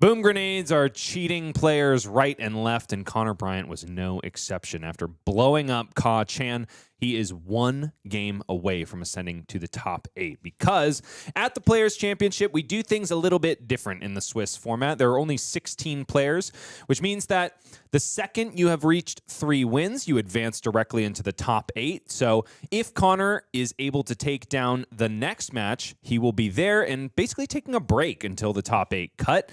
Boom grenades are cheating players right and left, and Connor Bryant was no exception. After blowing up Ka Chan, he is one game away from ascending to the top 8 because at the Players' Championship, we do things a little bit different in the Swiss format. There are only 16 players, which means that the second you have reached 3 wins, you advance directly into the top 8. So if Connor is able to take down the next match, he will be there and basically taking a break until the top 8 cut.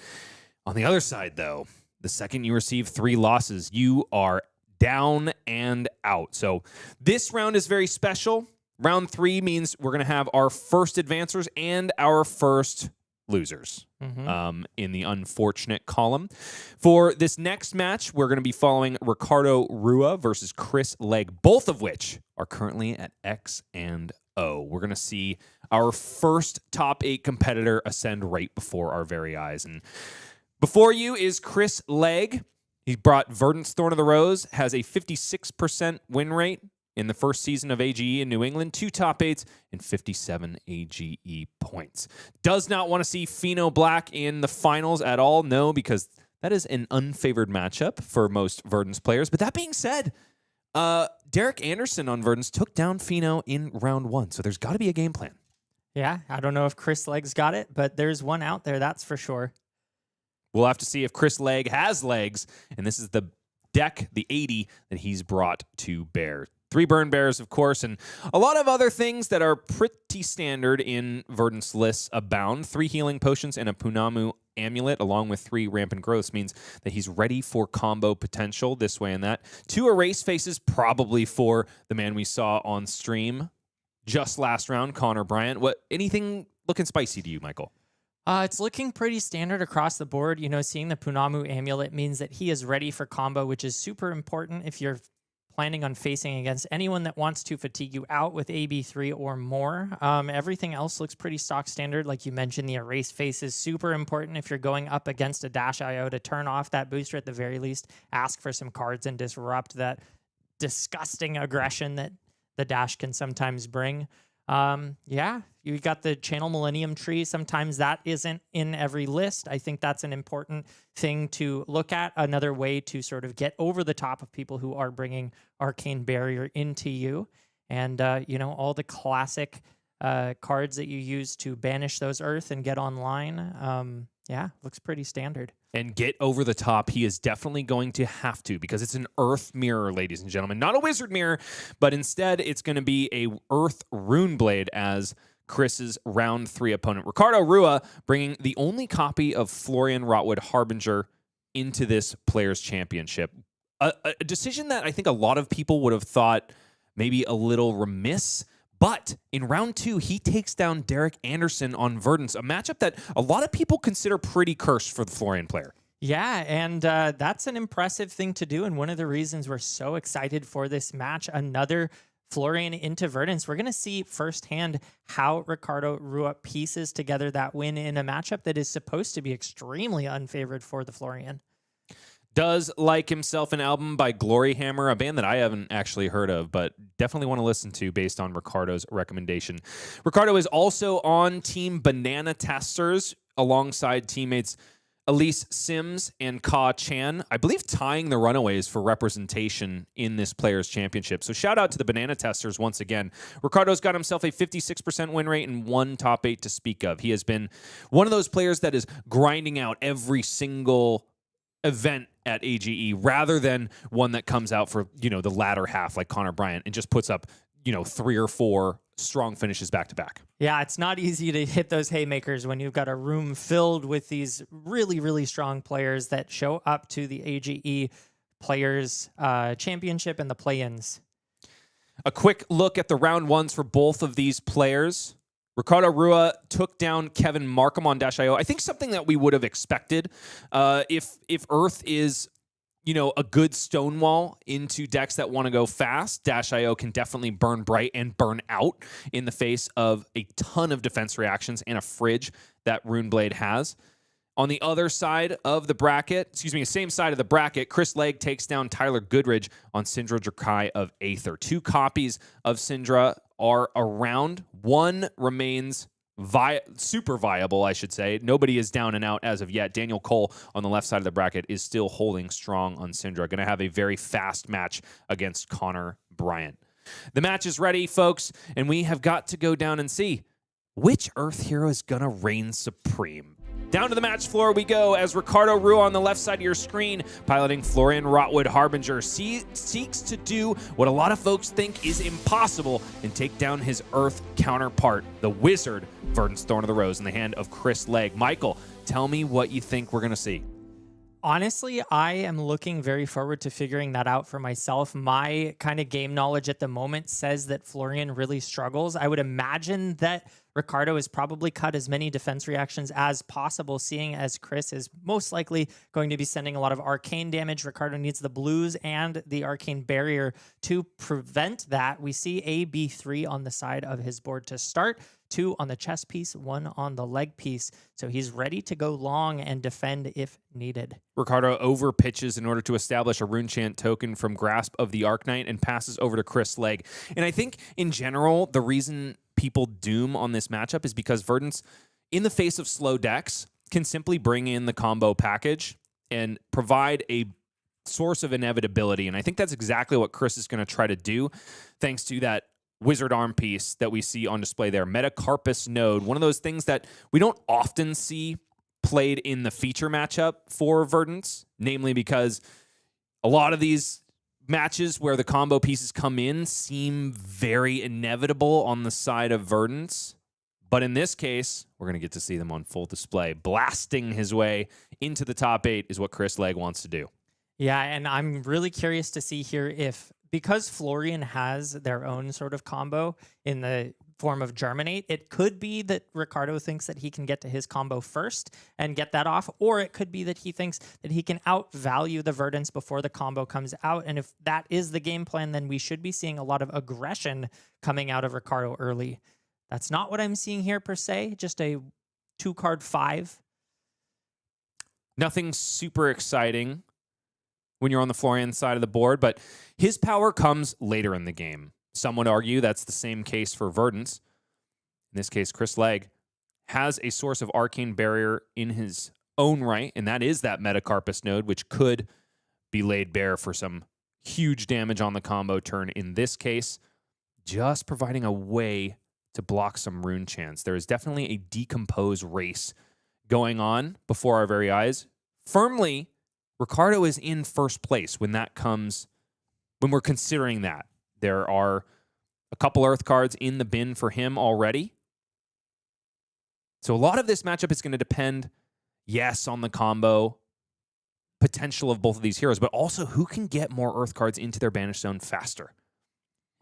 On the other side, though, the second you receive 3 losses, you are down and out. So this round is very special. Round 3 means we're going to have our first advancers and our first losers in the unfortunate column. For this next match, we're going to be following Ricardo Rua versus Chris Legg, both of which are currently at X and O. We're going to see our first top 8 competitor ascend right before our very eyes. And before you is Chris Legg. He brought Verdance, Thorn of the Rose, has a 56% win rate in the first season of AGE in New England, 2 top 8s, and 57 AGE points. Does not want to see Pheno Black in the finals at all, no, because that is an unfavored matchup for most Verdance players. But that being said, Derek Anderson on Verdance took down Pheno in round 1, so there's got to be a game plan. Yeah, I don't know if Chris Legg's got it, but there's one out there, that's for sure. We'll have to see if Chris Legg has legs, and this is the deck, the 80, that he's brought to bear. 3 burn bears, of course, and a lot of other things that are pretty standard in Verdance lists abound. 3 healing potions and a Punamu amulet, along with 3 rampant growths, means that he's ready for combo potential this way and that. 2 erase faces, probably for the man we saw on stream just last round, Connor Bryant. Anything looking spicy to you, Michael? It's looking pretty standard across the board. You know, seeing the Punamu amulet means that he is ready for combo, which is super important if you're planning on facing against anyone that wants to fatigue you out with AB3 or more. Everything else looks pretty stock standard. Like you mentioned, the erase face is super important if you're going up against a Dash IO to turn off that booster at the very least, ask for some cards and disrupt that disgusting aggression that the Dash can sometimes bring. Yeah, you got the Channel Millennium Tree. Sometimes that isn't in every list. I think that's an important thing to look at. Another way to sort of get over the top of people who are bringing Arcane Barrier into you. And, you know, all the classic cards that you use to banish those Earth and get online. Yeah, looks pretty standard. And get over the top, he is definitely going to have to, because it's an Earth mirror, ladies and gentlemen. Not a Wizard mirror, but instead it's going to be a Earth Rune Blade as Chris's round 3 opponent. Ricardo Rua bringing the only copy of Florian Rotwood Harbinger into this Players' Championship. A decision that I think a lot of people would have thought maybe a little remiss. But in round 2, he takes down Derek Anderson on Verdance, a matchup that a lot of people consider pretty cursed for the Florian player. Yeah, and that's an impressive thing to do, and one of the reasons we're so excited for this match, another Florian into Verdance. We're going to see firsthand how Ricardo Rua pieces together that win in a matchup that is supposed to be extremely unfavored for the Florian. Does like himself an album by Glory Hammer, a band that I haven't actually heard of, but definitely want to listen to based on Ricardo's recommendation. Ricardo is also on Team Banana Testers alongside teammates Elise Sims and Ka Chan, I believe tying the Runaways for representation in this Players' Championship. So shout out to the Banana Testers once again. Ricardo's got himself a 56% win rate and 1 top 8 to speak of. He has been one of those players that is grinding out every single event at AGE rather than one that comes out for, you know, the latter half like Connor Bryant and just puts up, you know, 3 or 4 strong finishes back to back. Yeah, it's not easy to hit those haymakers when you've got a room filled with these really, really strong players that show up to the AGE Players Championship and the play-ins. A quick look at the round 1s for both of these players. Ricardo Rua took down Kevin Markham on Dash.io. I think something that we would have expected. If Earth is, you know, a good stonewall into decks that want to go fast, Dash.io can definitely burn bright and burn out in the face of a ton of defense reactions and a fridge that Rune Blade has. On the other side of the bracket, the same side of the bracket, Chris Legg takes down Tyler Goodridge on Syndra Drakai of Aether. 2 copies of Syndra are around. 1 remains super viable, I should say. Nobody is down and out as of yet. Daniel Cole on the left side of the bracket is still holding strong on Syndra. Going to have a very fast match against Connor Bryant. The match is ready, folks, and we have got to go down and see which Earth hero is going to reign supreme. Down to the match floor we go as Ricardo Rue on the left side of your screen, piloting Florian Rotwood Harbinger, seeks to do what a lot of folks think is impossible and take down his Earth counterpart, the wizard, Verdance, Thorn of the Rose, in the hand of Chris Legg. Michael, tell me what you think we're going to see. Honestly, I am looking very forward to figuring that out for myself. My kind of game knowledge at the moment says that Florian really struggles. I would imagine that Ricardo has probably cut as many defense reactions as possible, seeing as Chris is most likely going to be sending a lot of arcane damage. Ricardo needs the blues and the arcane barrier to prevent that. We see a B3 on the side of his board to start, 2 on the chess piece, 1 on the leg piece. So he's ready to go long and defend if needed. Ricardo over pitches in order to establish a rune chant token from Grasp of the Arc Knight and passes over to Chris Legg. And I think in general, the reason people doom on this matchup is because Verdance, in the face of slow decks, can simply bring in the combo package and provide a source of inevitability. And I think that's exactly what Chris is going to try to do, thanks to that wizard arm piece that we see on display there. Metacarpus Node, one of those things that we don't often see played in the feature matchup for Verdance, namely because a lot of these matches where the combo pieces come in seem very inevitable on the side of Verdance. But in this case, we're going to get to see them on full display. Blasting his way into the top 8 is what Chris Legg wants to do. Yeah, and I'm really curious to see here if, because Florian has their own sort of combo in the form of Germinate, it could be that Ricardo thinks that he can get to his combo first and get that off, or it could be that he thinks that he can outvalue the Verdance before the combo comes out. And if that is the game plan, then we should be seeing a lot of aggression coming out of Ricardo early. That's not what I'm seeing here per se, just a 2-card 5. Nothing super exciting when you're on the Florian side of the board, but his power comes later in the game. Some would argue that's the same case for Verdance. In this case, Chris Legg has a source of arcane barrier in his own right, and that is that Metacarpus Node, which could be laid bare for some huge damage on the combo turn. In this case, just providing a way to block some rune chants. There is definitely a decompose race going on before our very eyes. Firmly, Ricardo is in first place when that comes, when we're considering that. There are a couple Earth cards in the bin for him already. So a lot of this matchup is going to depend, yes, on the combo potential of both of these heroes, but also who can get more Earth cards into their banished zone faster.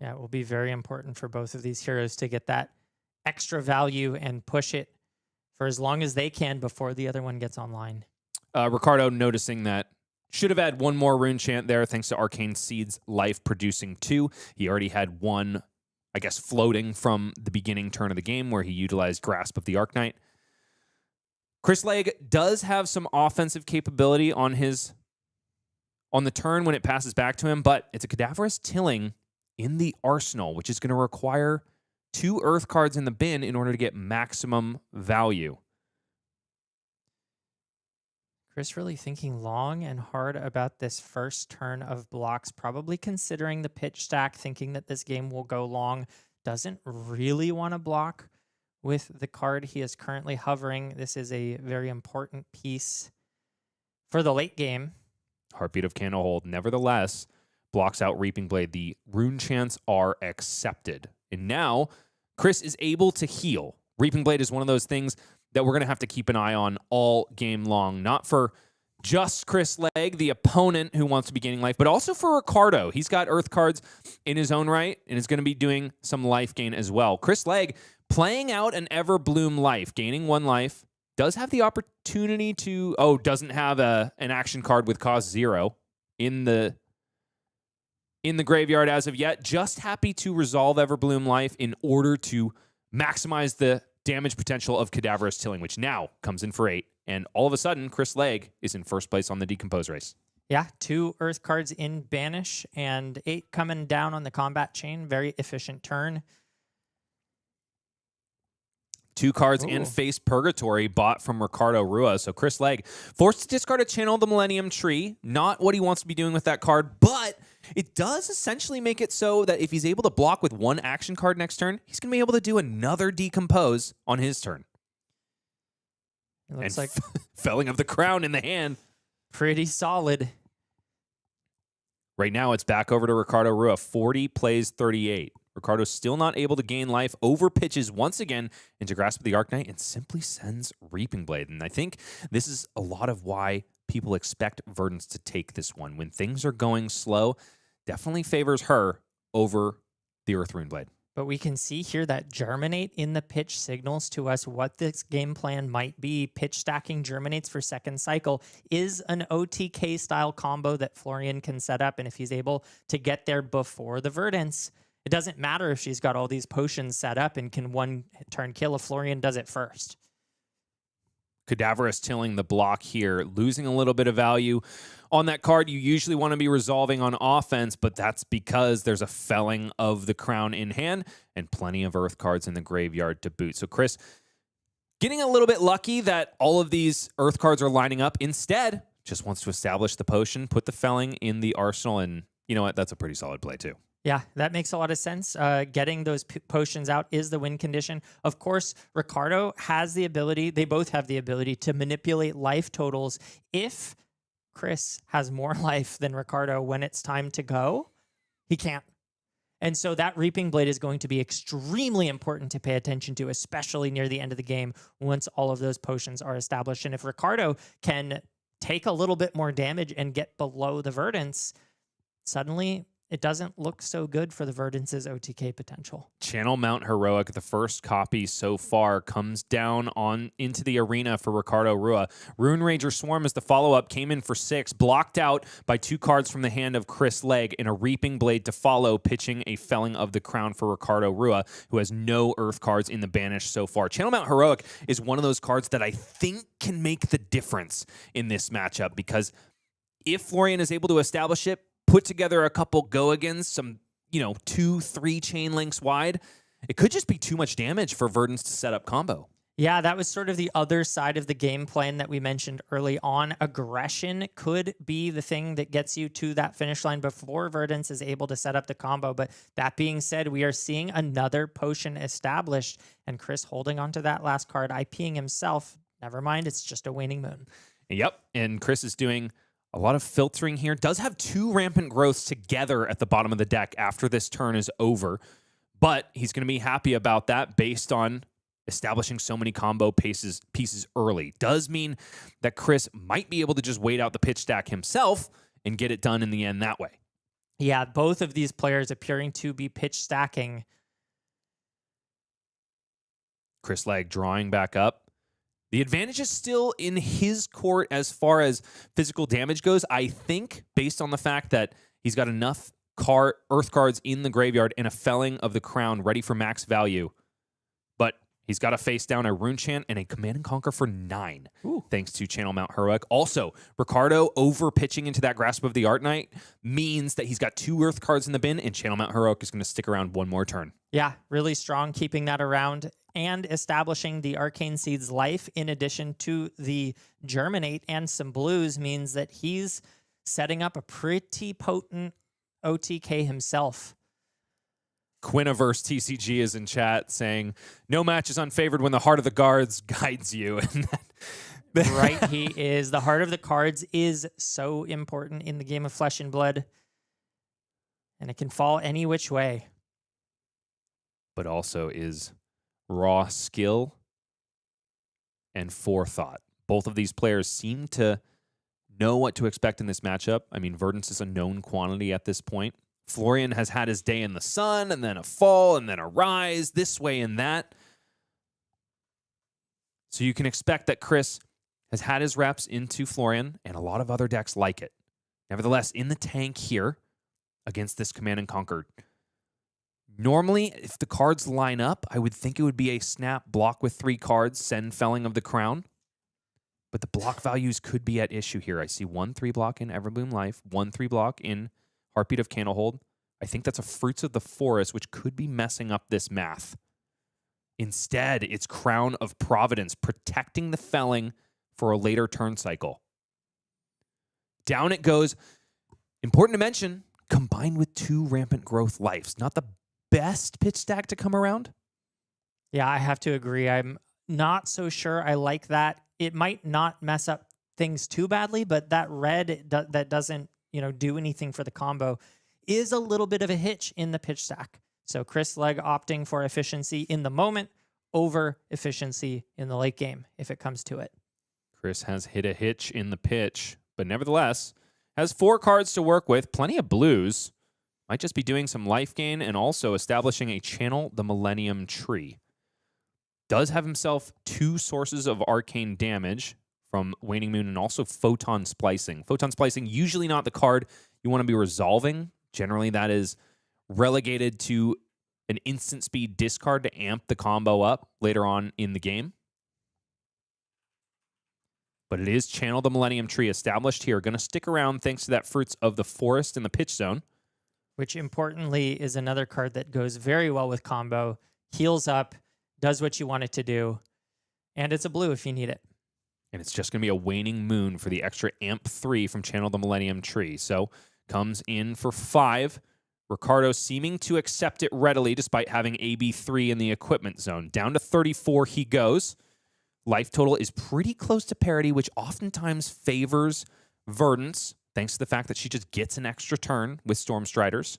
Yeah, it will be very important for both of these heroes to get that extra value and push it for as long as they can before the other one gets online. Ricardo noticing that should have had one more rune chant there thanks to Arcane Seed's life producing 2. He already had one, I guess, floating from the beginning turn of the game where he utilized Grasp of the Arc Knight. Chris Legg does have some offensive capability on the turn when it passes back to him, but it's a Cadaverous Tilling in the arsenal, which is going to require 2 Earth cards in the bin in order to get maximum value. Chris really thinking long and hard about this first turn of blocks, probably considering the pitch stack, thinking that this game will go long. Doesn't really want to block with the card he is currently hovering. This is a very important piece for the late game. Heartbeat of Candlehold, nevertheless, blocks out Reaping Blade. The rune chants are accepted. And now, Chris is able to heal. Reaping Blade is one of those things that we're going to have to keep an eye on all game long. Not for just Chris Legg, the opponent who wants to be gaining life, but also for Ricardo. He's got Earth cards in his own right and is going to be doing some life gain as well. Chris Legg playing out an Everbloom life, gaining 1 life, does have the opportunity to... doesn't have an action card with cost 0 in the graveyard as of yet. Just happy to resolve Everbloom life in order to maximize the damage potential of Cadaverous Tilling, which now comes in for 8. And all of a sudden, Chris Legg is in first place on the Decompose race. Yeah, 2 Earth cards in Banish and 8 coming down on the combat chain. Very efficient turn. 2 cards Ooh. and Face Purgatory bought from Ricardo Rua. So Chris Legg forced to discard a Channel of the Millennium Tree. Not what he wants to be doing with that card, but it does essentially make it so that if he's able to block with 1 action card next turn, he's going to be able to do another Decompose on his turn. It looks and like Felling of the Crown in the hand. pretty solid. Right now, it's back over to Ricardo Rua. 40 plays 38. Ricardo's still not able to gain life, over pitches once again into Grasp of the Arknight, and simply sends Reaping Blade. And I think this is a lot of why people expect Verdance to take this one. When things are going slow, definitely favors her over the Earth Rune Blade. But we can see here that Germinate in the pitch signals to us what this game plan might be. Pitch stacking Germinates for second cycle is an OTK style combo that Florian can set up. And if he's able to get there before the Verdance, it doesn't matter if she's got all these potions set up and can one turn kill if Florian does it first. Cadaverous tilling the block here, losing a little bit of value on that card you usually want to be resolving on offense, but that's because there's a Felling of the Crown in hand and plenty of Earth cards in the graveyard to boot. So Chris, getting a little bit lucky that all of these Earth cards are lining up. Instead, just wants to establish the potion, put the Felling in the arsenal, and you know what? That's a pretty solid play too. Yeah, that makes a lot of sense. Getting those potions out is the win condition. Of course, Ricardo has the ability, they both have the ability to manipulate life totals. If Chris has more life than Ricardo when it's time to go, he can't. And so that Reaping Blade is going to be extremely important to pay attention to, especially near the end of the game once all of those potions are established. And if Ricardo can take a little bit more damage and get below the Verdance, suddenly it doesn't look so good for the Verdance's OTK potential. Channel Mount Heroic, the first copy so far, comes down on into the arena for Ricardo Rua. Rune Rager Swarm is the follow-up, came in for 6, blocked out by 2 cards from the hand of Chris Legg, and a Reaping Blade to follow, pitching a Felling of the Crown for Ricardo Rua, who has no Earth cards in the banish so far. Channel Mount Heroic is one of those cards that I think can make the difference in this matchup, because if Florian is able to establish it, put together a couple go-agans, some, 2-3 chain links wide, it could just be too much damage for Verdance to set up combo. Yeah, that was sort of the other side of the game plan that we mentioned early on. Aggression could be the thing that gets you to that finish line before Verdance is able to set up the combo. But that being said, we are seeing another potion established, and Chris holding onto that last card, IPing himself. Never mind, it's just a waning moon. Yep, and Chris is doing a lot of filtering here. Does have 2 Rampant Growths together at the bottom of the deck after this turn is over, but he's going to be happy about that based on establishing so many combo pieces early. Does mean that Chris might be able to just wait out the pitch stack himself and get it done in the end that way. Yeah, both of these players appearing to be pitch stacking. Chris Legg drawing back up. The advantage is still in his court as far as physical damage goes, I think, based on the fact that he's got enough Earth cards in the graveyard and a Felling of the Crown ready for max value. But he's got to face down a Rune Chant and a Command and Conquer for 9, thanks to Channel Mount Heroic. Also, Ricardo over pitching into that Grasp of the Arknight means that he's got 2 Earth cards in the bin, and Channel Mount Heroic is going to stick around one more turn. Yeah, really strong, keeping that around and establishing the Arcane Seed's life in addition to the Germinate and some blues means that he's setting up a pretty potent OTK himself. Quinniverse TCG is in chat saying, no match is unfavored when the heart of the guards guides you. Right, he is. The heart of the cards is so important in the game of Flesh and Blood, and it can fall any which way. But also is raw skill and forethought. Both of these players seem to know what to expect in this matchup. I mean, Verdance is a known quantity at this point. Florian has had his day in the sun, and then a fall, and then a rise, this way and that. So you can expect that Chris has had his reps into Florian, and a lot of other decks like it. Nevertheless, in the tank here, against this Command and Conquer, normally, if the cards line up, I would think it would be a snap block with 3 cards, send Felling of the Crown. But the block values could be at issue here. I see 1/3 block in Everbloom Life, 1/3 block in Heartbeat of Candlehold. I think that's a Fruits of the Forest, which could be messing up this math. Instead, it's Crown of Providence, protecting the felling for a later turn cycle. Down it goes. Important to mention, combined with 2 Rampant Growth lives. Not the best pitch stack to come around. Yeah, I have to agree. I'm not so sure I like that. It might not mess up things too badly, but that red that doesn't, do anything for the combo is a little bit of a hitch in the pitch stack. So Chris Legg opting for efficiency in the moment over efficiency in the late game if it comes to it. Chris has hit a hitch in the pitch, but nevertheless has 4 cards to work with, plenty of blues. Might just be doing some life gain and also establishing a Channel the Millennium Tree. Does have himself 2 sources of arcane damage from Waning Moon and also Photon Splicing. Photon Splicing, usually not the card you want to be resolving. Generally, that is relegated to an instant speed discard to amp the combo up later on in the game. But it is Channel the Millennium Tree established here. Going to stick around thanks to that Fruits of the Forest in the pitch zone. Which importantly is another card that goes very well with combo. Heals up, does what you want it to do, and it's a blue if you need it. And it's just going to be a Waning Moon for the extra amp 3 from Channel the Millennium Tree. So comes in for 5. Ricardo seeming to accept it readily despite having AB3 in the equipment zone. Down to 34 he goes. Life total is pretty close to parity, which oftentimes favors Verdance, thanks to the fact that she just gets an extra turn with Storm Striders.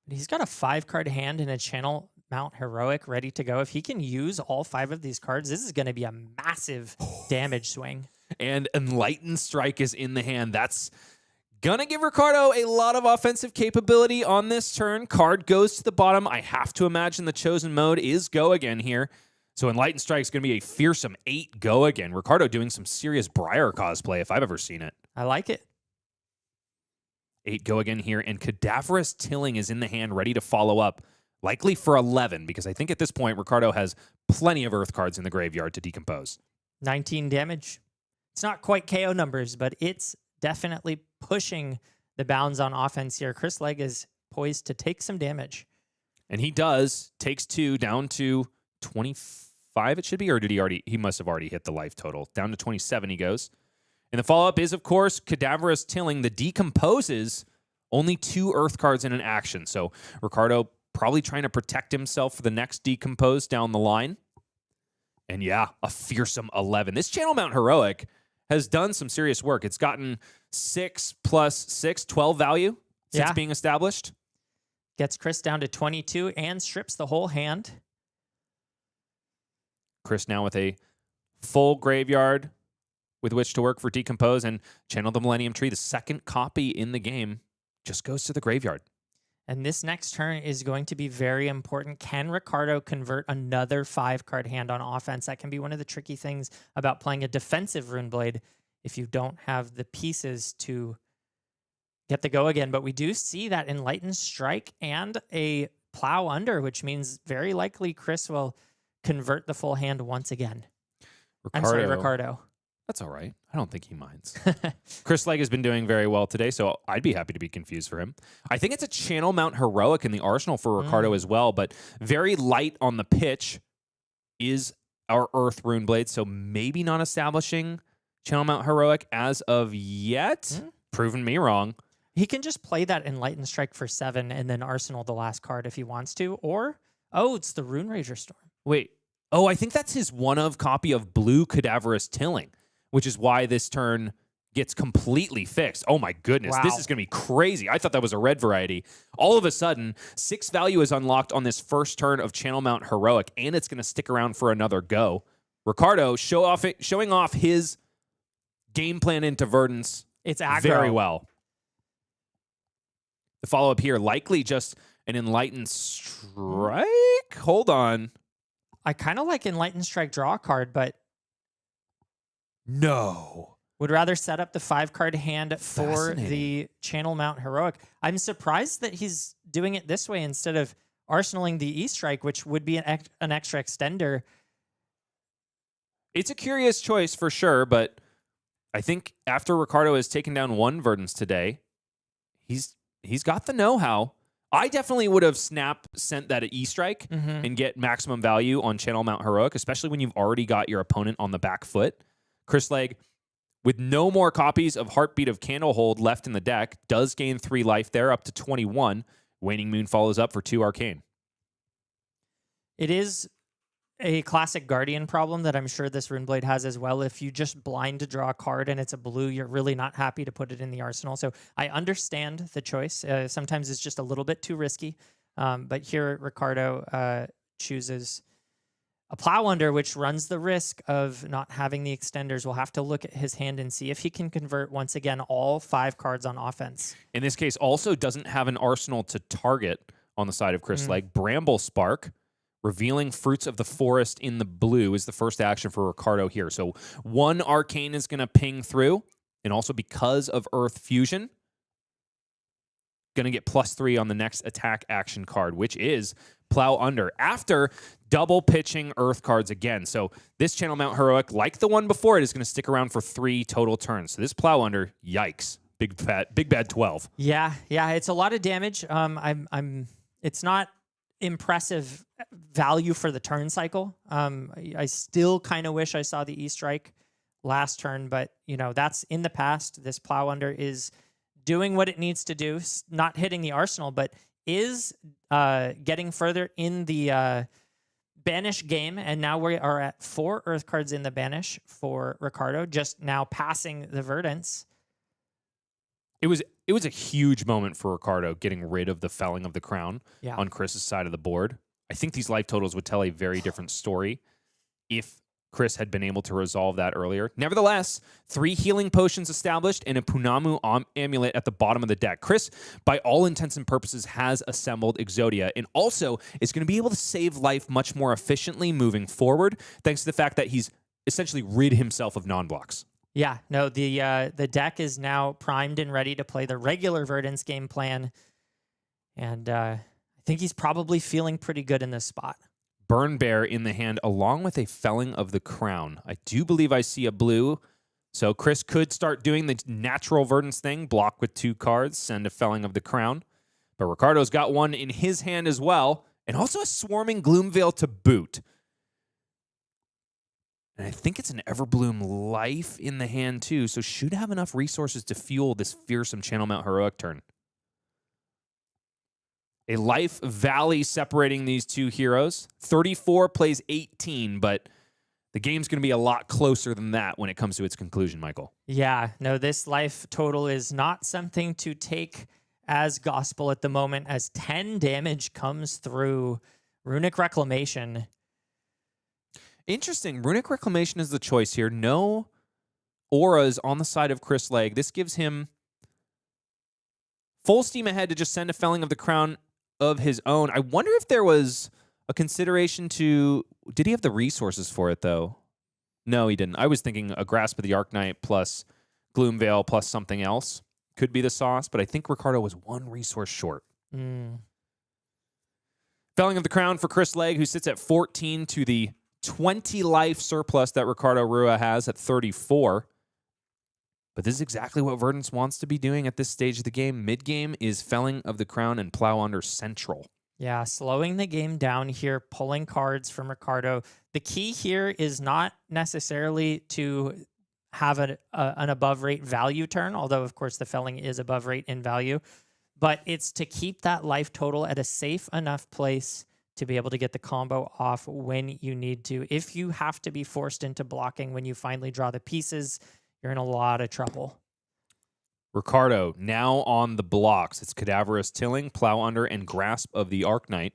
He's got a 5-card hand and a Channel Mount Heroic ready to go. If he can use all 5 of these cards, this is going to be a massive damage swing. And Enlightened Strike is in the hand. That's going to give Ricardo a lot of offensive capability on this turn. Card goes to the bottom. I have to imagine the chosen mode is go again here. So Enlightened Strike is going to be a fearsome 8 go again. Ricardo doing some serious Briar cosplay if I've ever seen it. I like it. 8 go again here. And Cadaverous Tilling is in the hand ready to follow up. Likely for 11, because I think at this point, Ricardo has plenty of Earth cards in the graveyard to decompose. 19 damage. It's not quite KO numbers, but it's definitely pushing the bounds on offense here. Chris Legg is poised to take some damage. And he does. Takes 2 down to 25, it should be, or did he already? He must have already hit the life total. Down to 27 he goes. And the follow-up is, of course, Cadaverous Tilling. The decomposes only 2 Earth cards in an action. So Ricardo probably trying to protect himself for the next decompose down the line. And yeah, a fearsome 11. This Channel Mount Heroic has done some serious work. It's gotten 6 plus 6, 12 value since being established. Gets Chris down to 22 and strips the whole hand. Chris now with a full graveyard with which to work for decompose, and Channel the Millennium Tree, the second copy in the game, just goes to the graveyard. And this next turn is going to be very important. Can Ricardo convert another 5-card hand on offense? That can be one of the tricky things about playing a defensive Rune Blade if you don't have the pieces to get the go again. But we do see that Enlightened Strike and a Plow Under, which means very likely Chris will convert the full hand once again. Ricardo. That's all right. I don't think he minds. Chris Legg has been doing very well today, so I'd be happy to be confused for him. I think it's a Channel Mount Heroic in the arsenal for Ricardo as well, but very light on the pitch is our Earth Rune Blade, so maybe not establishing Channel Mount Heroic as of yet. Proven me wrong. He can just play that Enlightened Strike for 7 and then arsenal the last card if he wants to, or, it's the Rune Rager Storm. Wait. I think that's his one-of copy of Blue Cadaverous Tilling, which is why this turn gets completely fixed. Oh my goodness, wow. This is going to be crazy. I thought that was a red variety. All of a sudden, 6 value is unlocked on this first turn of Channel Mount Heroic, and it's going to stick around for another go. Ricardo showing off his game plan into Verdance. It's aggro. Very well. The follow-up here, likely just an Enlightened Strike? Hold on. I kind of like Enlightened Strike draw a card, but no. Would rather set up the 5-card hand for the Channel Mount Heroic. I'm surprised that he's doing it this way instead of arsenaling the E-Strike, which would be an extra extender. It's a curious choice for sure, but I think after Ricardo has taken down 1 Verdance today, he's got the know-how. I definitely would have sent that at E-Strike and get maximum value on Channel Mount Heroic, especially when you've already got your opponent on the back foot. Chris Legg, with no more copies of Heartbeat of Candlehold left in the deck, does gain 3 life there, up to 21. Waning Moon follows up for 2 Arcane. It is a classic Guardian problem that I'm sure this Runeblade has as well. If you just blind to draw a card and it's a blue, you're really not happy to put it in the arsenal. So I understand the choice. Sometimes it's just a little bit too risky. But here Ricardo chooses a Plow Under, which runs the risk of not having the extenders. We'll have to look at his hand and see if he can convert, once again, all 5 cards on offense. In this case, also doesn't have an arsenal to target on the side of Chris Legg. Bramble Spark, revealing Fruits of the Forest in the blue, is the first action for Ricardo here. So 1 Arcane is going to ping through, and also because of Earth Fusion, going to get +3 on the next attack action card, which is Plow Under, after double pitching Earth cards again. So this Channel Mount Heroic, like the one before it, is going to stick around for 3 total turns. So this Plow Under, yikes. Big bad 12. Yeah, it's a lot of damage. It's not impressive value for the turn cycle. I still kind of wish I saw the E-Strike last turn, but that's in the past. This Plow Under is doing what it needs to do, not hitting the arsenal, but is getting further in the banish game. And now we are at 4 Earth cards in the banish for Ricardo, just now passing the Verdance. It was a huge moment for Ricardo getting rid of the Felling of the Crown on Chris's side of the board. I think these life totals would tell a very different story if Chris had been able to resolve that earlier. Nevertheless, 3 healing potions established and a Punamu amulet at the bottom of the deck. Chris, by all intents and purposes, has assembled Exodia and also is going to be able to save life much more efficiently moving forward, thanks to the fact that he's essentially rid himself of non-blocks. Yeah, no, the deck is now primed and ready to play the regular Verdance game plan. And I think he's probably feeling pretty good in this spot. Burn Bear in the hand, along with a Felling of the Crown. I do believe I see a blue. So Chris could start doing the natural Verdance thing, block with 2 cards, send a Felling of the Crown. But Ricardo's got one in his hand as well, and also a Swarming Gloomveil to boot. And I think it's an Everbloom Life in the hand too, so should have enough resources to fuel this fearsome Channel Mount Heroic turn. A Life Valley separating these 2 heroes. 34 plays 18, but the game's going to be a lot closer than that when it comes to its conclusion, Michael. Yeah, no, this life total is not something to take as gospel at the moment, as 10 damage comes through Runic Reclamation. Interesting. Runic Reclamation is the choice here. No auras on the side of Chris Legg. This gives him full steam ahead to just send a Felling of the Crown of his own. I wonder if there was a consideration to... Did he have the resources for it, though? No, he didn't. I was thinking a Grasp of the Arknight plus Gloomveil plus something else could be the sauce, but I think Ricardo was 1 resource short. Felling of the Crown for Chris Legg, who sits at 14 to the 20 life surplus that Ricardo Rua has at 34. But this is exactly what Verdance wants to be doing at this stage of the game. Mid-game is Felling of the Crown and Plow Under central. Yeah, slowing the game down here, pulling cards from Ricardo. The key here is not necessarily to have an above rate value turn, although, of course, the Felling is above rate in value. But it's to keep that life total at a safe enough place to be able to get the combo off when you need to. If you have to be forced into blocking when you finally draw the pieces, you're in a lot of trouble. Ricardo now on the blocks. It's Cadaverous Tilling, Plow Under, and Grasp of the Arknight,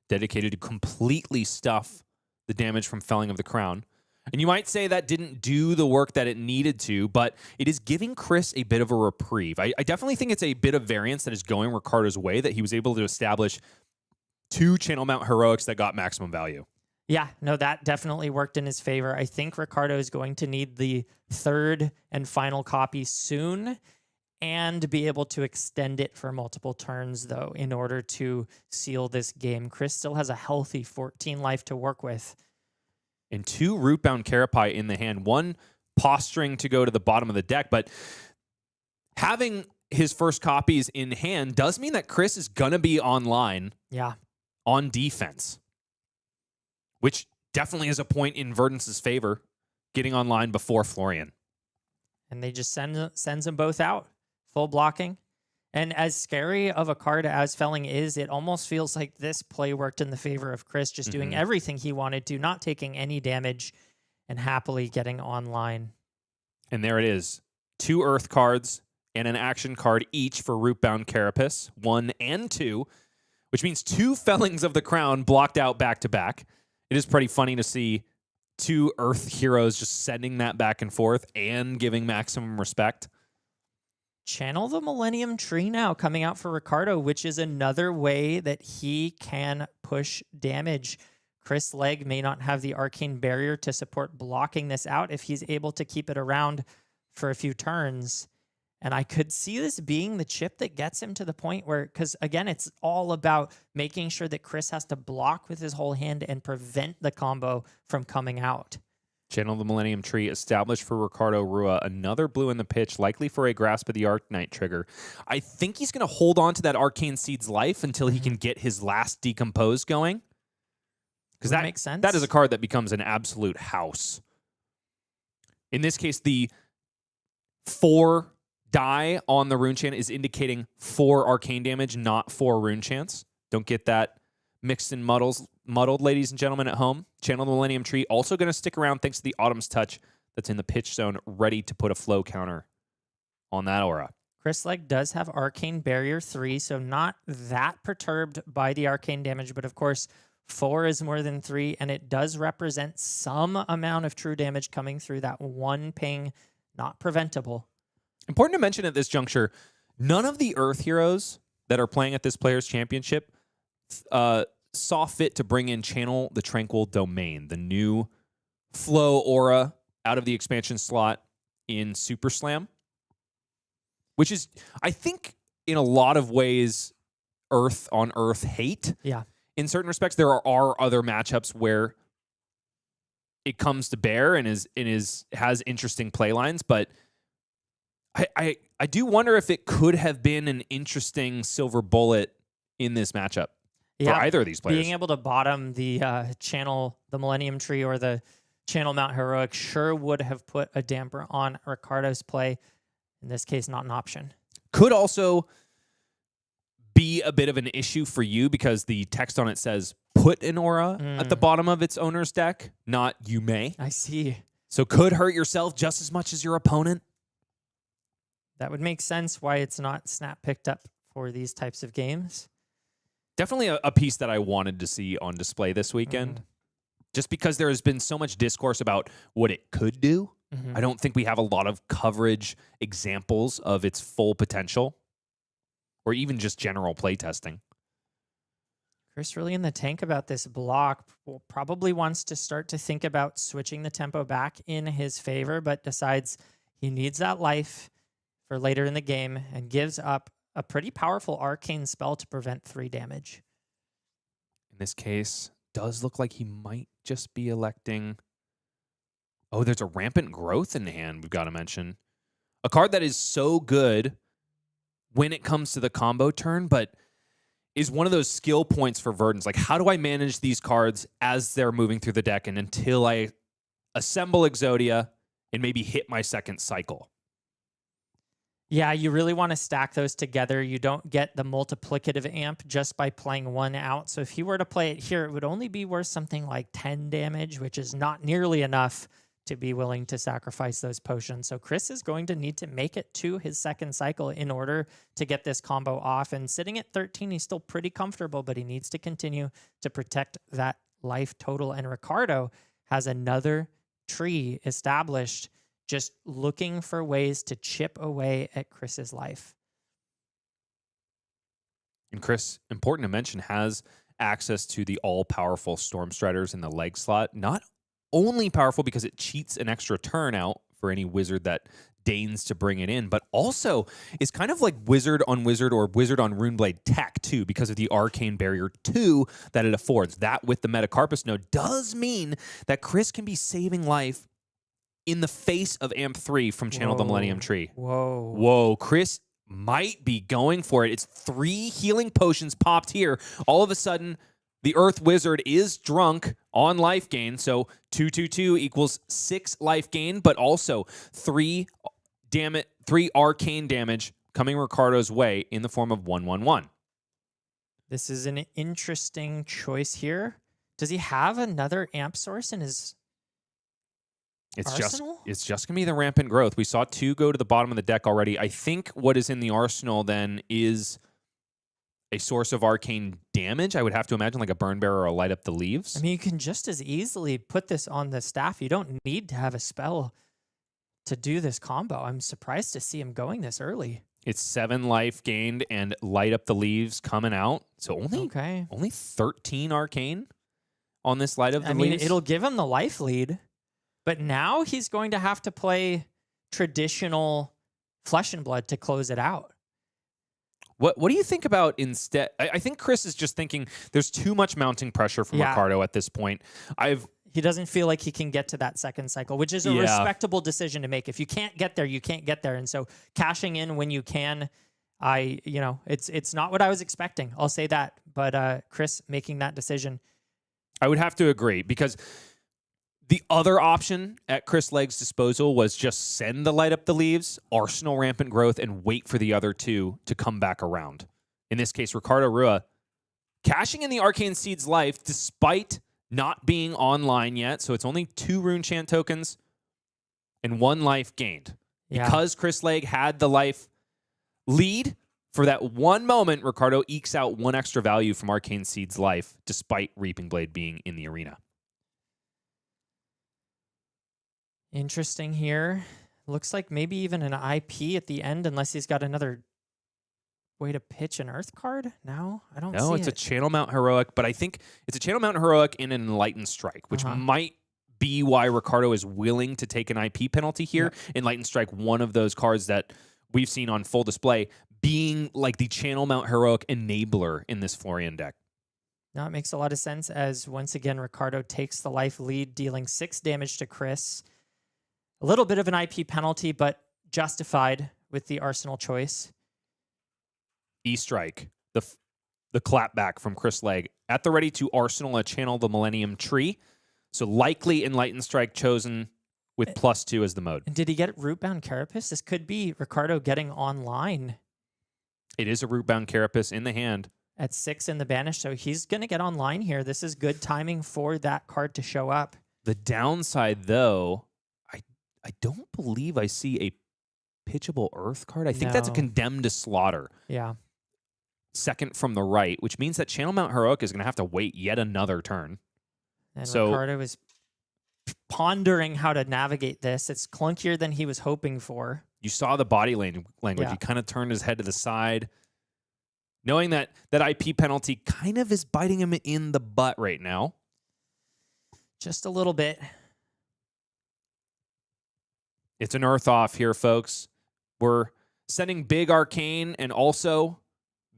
dedicated to completely stuff the damage from Felling of the Crown. And you might say that didn't do the work that it needed to, but it is giving Chris a bit of a reprieve. I definitely think it's a bit of variance that is going Ricardo's way, that he was able to establish 2 Channel Mount Heroics that got maximum value. Yeah, no, that definitely worked in his favor. I think Ricardo is going to need the 3rd and final copy soon and be able to extend it for multiple turns, though, in order to seal this game. Chris still has a healthy 14 life to work with. And 2 Rootbound Carapai in the hand, 1 posturing to go to the bottom of the deck, but having his first copies in hand does mean that Chris is going to be online Yeah. on defense, which definitely is a point in Verdance's favor, getting online before Florian. And they just sends them both out, full blocking. And as scary of a card as Felling is, it almost feels like this play worked in the favor of Chris, just doing everything he wanted to, not taking any damage, and happily getting online. And there it is. 2 Earth cards and an action card each for Rootbound Carapace, 1 and 2, which means 2 Fellings of the Crown blocked out back-to-back. It is pretty funny to see 2 Earth heroes just sending that back and forth and giving maximum respect. Channel the Millennium Tree now coming out for Ricardo, which is another way that he can push damage. Chris Legg may not have the Arcane Barrier to support blocking this out if he's able to keep it around for a few turns. And I could see this being the chip that gets him to the point where, because again, it's all about making sure that Chris has to block with his whole hand and prevent the combo from coming out. Channel the Millennium Tree established for Ricardo Rua. Another blue in the pitch, likely for a Grasp of the Arknight trigger. I think he's going to hold on to that Arcane Seed's life until he can get his last Decompose going. Because that makes sense. That is a card that becomes an absolute house. In this case, the 4 die on the rune chant is indicating 4 arcane damage, not 4 rune chants. Don't get that mixed and muddled, ladies and gentlemen at home. Channel the Millennium Tree also going to stick around thanks to the Autumn's Touch that's in the pitch zone, ready to put a flow counter on that aura. Chris Legg does have Arcane Barrier 3, so not that perturbed by the arcane damage, but of course 4 is more than 3, and it does represent some amount of true damage coming through that 1 ping, not preventable. Important to mention at this juncture, none of the Earth heroes that are playing at this Players' Championship saw fit to bring in Channel the Tranquil Domain, the new flow aura out of the expansion slot in Super Slam, which is, I think, in a lot of ways, Earth on Earth hate. Yeah. In certain respects, there are other matchups where it comes to bear and has interesting play lines, but I do wonder if it could have been an interesting silver bullet in this matchup for either of these players. Being able to bottom the channel, the Millennium Tree or the channel Mount Heroic sure would have put a damper on Ricardo's play. In this case, not an option. Could also be a bit of an issue for you because the text on it says put an aura at the bottom of its owner's deck, not you may. I see. So could hurt yourself just as much as your opponent. That would make sense why it's not snap picked up for these types of games. Definitely a piece that I wanted to see on display this weekend. Just because there has been so much discourse about what it could do. I don't think we have a lot of coverage examples of its full potential or even just general playtesting. Chris really in the tank about this block. Probably wants to start to think about switching the tempo back in his favor, but decides he needs that life for later in the game and gives up a pretty powerful arcane spell to prevent 3 damage. In this case, does look like he might just be electing... Oh, there's a Rampant Growth in hand we've got to mention. A card that is so good when it comes to the combo turn, but is one of those skill points for Verdance. Like, how do I manage these cards as they're moving through the deck and until I assemble Exodia and maybe hit my second cycle? Yeah, you really want to stack those together. You don't get the multiplicative amp just by playing one out. So if you were to play it here, it would only be worth something like 10 damage, which is not nearly enough to be willing to sacrifice those potions. So Chris is going to need to make it to his second cycle in order to get this combo off. And sitting at 13, he's still pretty comfortable, but he needs to continue to protect that life total. And Ricardo has another tree established, just looking for ways to chip away at Chris's life. And Chris, important to mention, has access to the all-powerful Storm Striders in the Legg slot. Not only powerful because it cheats an extra turn out for any wizard that deigns to bring it in, but also is kind of like Wizard on Wizard or Wizard on Runeblade tech too, because of the Arcane Barrier 2 that it affords. That with the Metacarpus node does mean that Chris can be saving life in the face of Amp 3 from Channel the Millennium Tree. Whoa. Whoa. Chris might be going for it. It's 3 healing potions popped here. All of a sudden, the Earth Wizard is drunk on life gain. So 2 equals 6 life gain, but also 3 arcane damage coming Ricardo's way in the form of 1/1/1. This is an interesting choice here. Does he have another amp source in his arsenal? It's just going to be the rampant growth. We saw 2 go to the bottom of the deck already. I think what is in the arsenal then is a source of arcane damage. I would have to imagine like a burn bearer or a light up the leaves. I mean, you can just as easily put this on the staff. You don't need to have a spell to do this combo. I'm surprised to see him going this early. It's 7 life gained and light up the leaves coming out. So only 13 arcane on this light up the leaves. It'll give him the life lead, but now he's going to have to play traditional flesh and blood to close it out. What do you think about instead? I think Chris is just thinking there's too much mounting pressure from Ricardo at this point. He doesn't feel like he can get to that second cycle, which is a respectable decision to make. If you can't get there, you can't get there. And so cashing in when you can, it's not what I was expecting. I'll say that. But Chris making that decision. I would have to agree, because the other option at Chris Legg's disposal was just send the light up the leaves, arsenal rampant growth, and wait for the other 2 to come back around. In this case, Ricardo Rua cashing in the Arcane Seed's life despite not being online yet. So it's only 2 rune chant tokens and 1 life gained. Yeah. Because Chris Legg had the life lead for that one moment, Ricardo ekes out 1 extra value from Arcane Seed's life despite Reaping Blade being in the arena. Interesting here. Looks like maybe even an IP at the end, unless he's got another way to pitch an Earth card. No, I don't see it. No, it's a Channel Mount Heroic, but I think it's a Channel Mount Heroic and an Enlightened Strike, which might be why Ricardo is willing to take an IP penalty here. Yep. Enlightened Strike, one of those cards that we've seen on full display, being like the Channel Mount Heroic enabler in this Florian deck. Now it makes a lot of sense, as once again Ricardo takes the life lead, dealing 6 damage to Chris. A little bit of an IP penalty, but justified with the arsenal choice. E-Strike, the clapback from Chris Legg, at the ready to arsenal a Channel the Millennium Tree. So likely Enlightened Strike chosen with +2 as the mode. And did he get Rootbound Carapace? This could be Ricardo getting online. It is a Rootbound Carapace in the hand. At 6 in the banish, so he's going to get online here. This is good timing for that card to show up. The downside, though, I don't believe I see a pitchable Earth card. I think that's a Condemned to Slaughter. Yeah. Second from the right, which means that Channel Mount Heroic is going to have to wait yet another turn. And Ricardo is pondering how to navigate this. It's clunkier than he was hoping for. You saw the body language. Yeah. He kind of turned his head to the side, knowing that that IP penalty kind of is biting him in the butt right now. Just a little bit. It's an Earth off here, folks. We're sending big arcane and also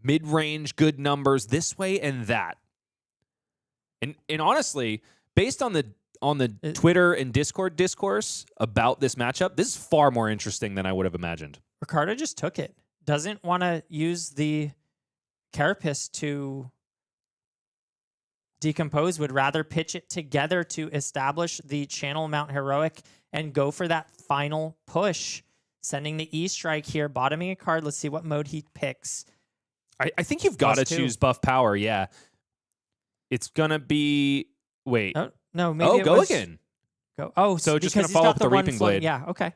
mid-range good numbers this way and that. And honestly, based on the Twitter and Discord discourse about this matchup, this is far more interesting than I would have imagined. Ricardo just took it. Doesn't want to use the Carapace to decompose, would rather pitch it together to establish the Channel Mount Heroic and go for that final push. Sending the E-Strike here, bottoming a card. Let's see what mode he picks. I think you've got to choose buff power, yeah. It's going to be... Wait. Oh, no, maybe go again. Go. Oh, so just going to follow up with the Reaping Blade. Yeah, okay.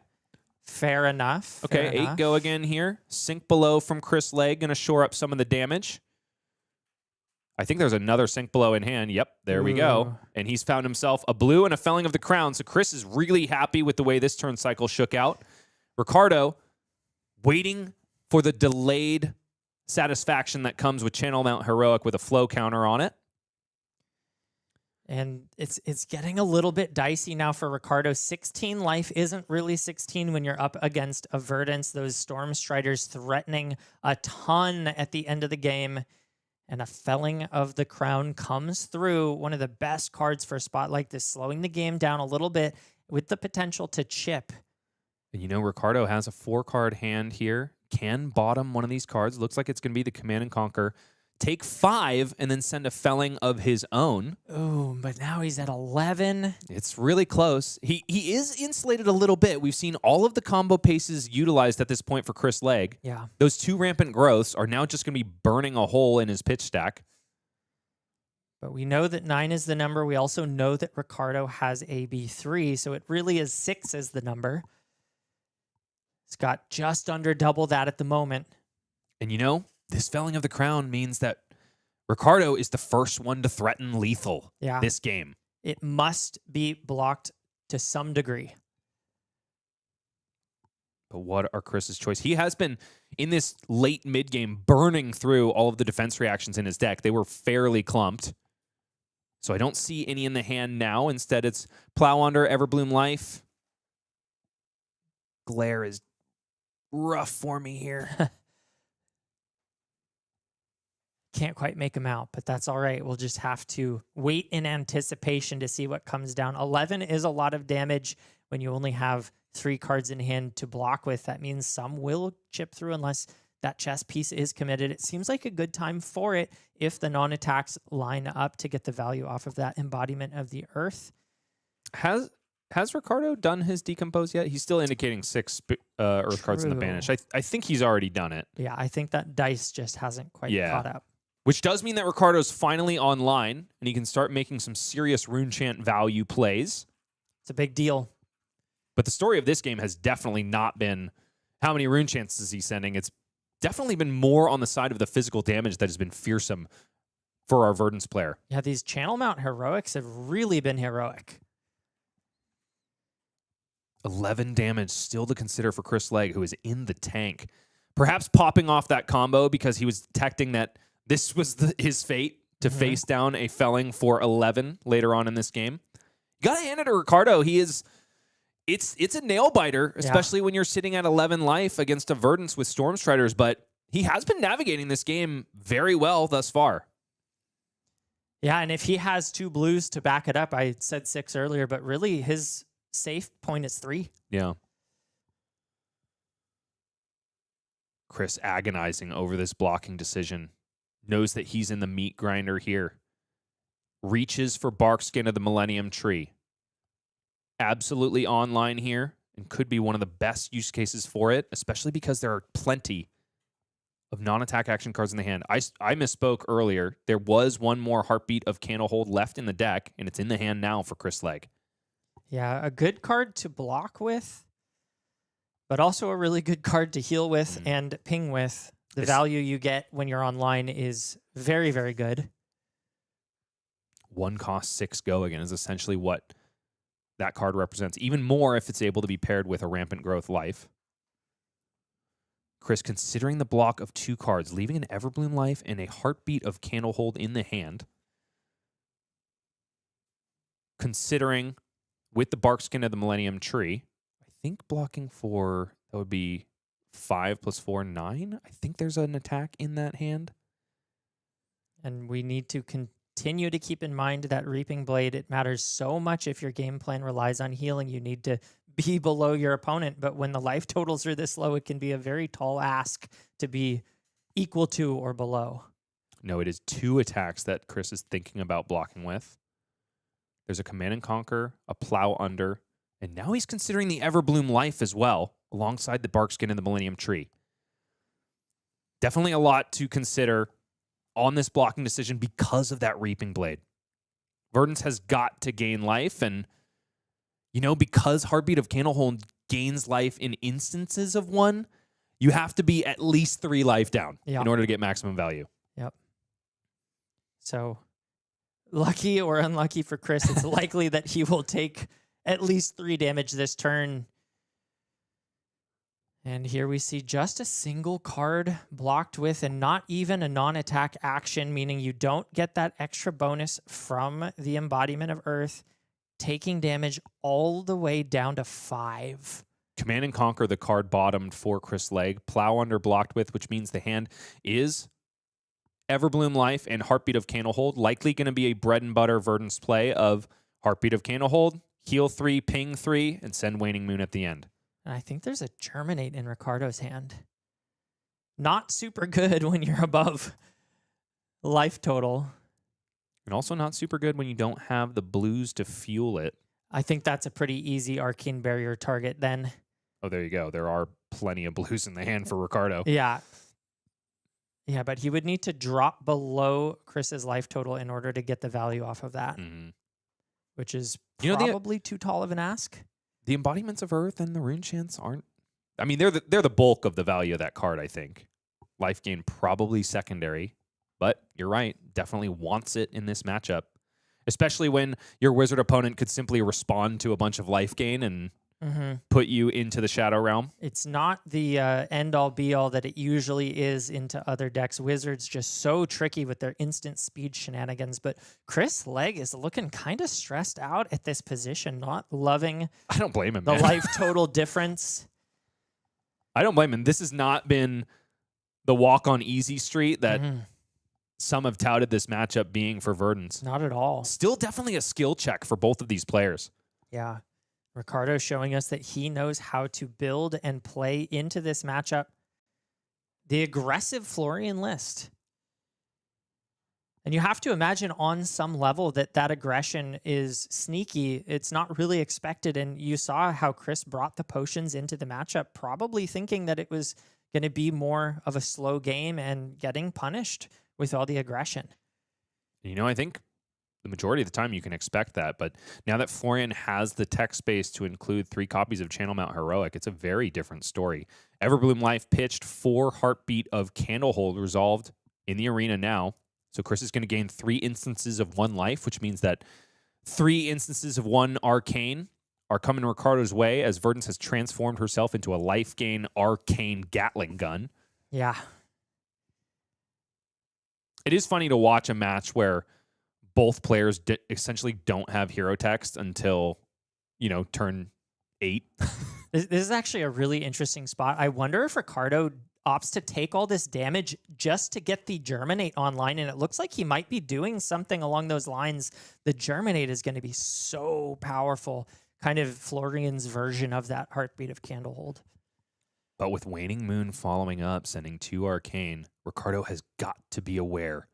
Fair enough. Okay, fair 8 enough. go again here. Sink below from Chris Legg, going to shore up some of the damage. I think there's another sink below in hand. Yep, there we go. And he's found himself a blue and a felling of the crown. So Chris is really happy with the way this turn cycle shook out. Ricardo waiting for the delayed satisfaction that comes with Channel Mount Heroic with a flow counter on it. And it's getting a little bit dicey now for Ricardo. 16 life isn't really 16 when you're up against a Verdance. Those Storm Striders threatening a ton at the end of the game. And a felling of the crown comes through. One of the best cards for a spot like this, slowing the game down a little bit with the potential to chip. And you know, Ricardo has a 4-card hand here can bottom one of these cards. Looks like it's going to be the Command and Conquer. Take 5 and then send a felling of his own. Oh, but now he's at 11. It's really close. He is insulated a little bit. We've seen all of the combo paces utilized at this point for Chris Legg. Yeah. Those 2 rampant growths are now just going to be burning a hole in his pitch stack. But we know that 9 is the number. We also know that Ricardo has AB3, so it really is 6 as the number. It's got just under double that at the moment. And you know, this felling of the crown means that Ricardo is the first one to threaten lethal this game. It must be blocked to some degree. But what are Chris's choice? He has been, in this late mid-game, burning through all of the defense reactions in his deck. They were fairly clumped. So I don't see any in the hand now. Instead, it's Plow Under, Everbloom Life. Glare is rough for me here. Can't quite make him out, but that's all right. We'll just have to wait in anticipation to see what comes down. 11 is a lot of damage when you only have 3 cards in hand to block with. That means some will chip through unless that chess piece is committed. It seems like a good time for it if the non-attacks line up to get the value off of that embodiment of the earth. Has Ricardo done his decompose yet? He's still indicating 6 earth cards in the banish. I think he's already done it. Yeah, I think that dice just hasn't quite caught up. Which does mean that Ricardo's finally online, and he can start making some serious rune chant value plays. It's a big deal. But the story of this game has definitely not been how many rune chants is he sending. It's definitely been more on the side of the physical damage that has been fearsome for our Verdance player. Yeah, these channel mount heroics have really been heroic. 11 damage still to consider for Chris Legg, who is in the tank. Perhaps popping off that combo because he was detecting that this was his fate to face down a felling for 11 later on in this game. You got to hand it to Ricardo. It's a nail biter, especially when you're sitting at 11 life against a Verdance with Stormstriders, but he has been navigating this game very well thus far. Yeah, and if he has 2 blues to back it up, I said 6 earlier, but really his safe point is 3. Yeah. Chris agonizing over this blocking decision. Knows that he's in the meat grinder here. Reaches for Barkskin of the Millennium Tree. Absolutely online here and could be one of the best use cases for it, especially because there are plenty of non-attack action cards in the hand. I misspoke earlier. There was one more Heartbeat of Candlehold left in the deck, and it's in the hand now for Chris Legg. Yeah, a good card to block with, but also a really good card to heal with and ping with. The value you get when you're online is very, very good. 1 cost 6 go again is essentially what that card represents. Even more if it's able to be paired with a Rampant Growth Life. Chris considering the block of 2 cards, leaving an Everbloom Life and a Heartbeat of Candlehold in the hand. Considering with the Barkskin of the Millennium Tree, I think blocking for, that would be 5 + 4, 9. I think there's an attack in that hand. And we need to continue to keep in mind that Reaping Blade, it matters so much if your game plan relies on healing. You need to be below your opponent. But when the life totals are this low, it can be a very tall ask to be equal to or below. No, it is 2 attacks that Chris is thinking about blocking with. There's a Command and Conquer, a Plow Under, and now he's considering the Everbloom Life as well, alongside the Barkskin and the Millennium Tree. Definitely a lot to consider on this blocking decision because of that Reaping Blade. Verdance has got to gain life, and, you know, because Heartbeat of Candlehold gains life in instances of 1, you have to be at least 3 life down in order to get maximum value. Yep. So, lucky or unlucky for Chris, it's likely that he will take at least 3 damage this turn. And here we see just a single card blocked with, and not even a non-attack action, meaning you don't get that extra bonus from the embodiment of Earth, taking damage all the way down to 5. Command and Conquer, the card bottomed for Chris Legg. Plow Under blocked with, which means the hand is Everbloom Life and Heartbeat of Candlehold. Likely going to be a bread and butter Verdance play of Heartbeat of Candlehold, heal 3, ping 3, and send Waning Moon at the end. And I think there's a Germinate in Ricardo's hand. Not super good when you're above life total. And also not super good when you don't have the blues to fuel it. I think that's a pretty easy arcane barrier target then. Oh, there you go. There are plenty of blues in the hand for Ricardo. Yeah. Yeah, but he would need to drop below Chris's life total in order to get the value off of that, which is probably too tall of an ask. The embodiments of Earth and the rune chants aren't... I mean, they're the bulk of the value of that card, I think. Life gain probably secondary, but you're right. Definitely wants it in this matchup, especially when your wizard opponent could simply respond to a bunch of life gain and put you into the Shadow Realm. It's not the end-all be-all that it usually is into other decks. Wizards just so tricky with their instant speed shenanigans. But Chris Legg is looking kind of stressed out at this position, not loving I don't blame him, the man. life total difference. I don't blame him. This has not been the walk on easy street that some have touted this matchup being for Verdance. Not at all. Still definitely a skill check for both of these players. Yeah. Ricardo showing us that he knows how to build and play into this matchup. The aggressive Florian list. And you have to imagine on some level that that aggression is sneaky. It's not really expected. And you saw how Chris brought the potions into the matchup, probably thinking that it was going to be more of a slow game and getting punished with all the aggression. You know, I think the majority of the time you can expect that, but now that Florian has the tech space to include 3 copies of Channel Mount Heroic, it's a very different story. Everbloom Life pitched 4 Heartbeat of Candlehold resolved in the arena now. So Chris is going to gain 3 instances of 1 life, which means that 3 instances of 1 arcane are coming Ricardo's way as Verdance has transformed herself into a life gain arcane Gatling gun. Yeah. It is funny to watch a match where both players essentially don't have hero text until, you know, turn 8. This is actually a really interesting spot. I wonder if Ricardo opts to take all this damage just to get the Germinate online, and it looks like he might be doing something along those lines. The Germinate is going to be so powerful, kind of Florian's version of that Heartbeat of Candlehold. But with Waning Moon following up, sending 2 arcane, Ricardo has got to be aware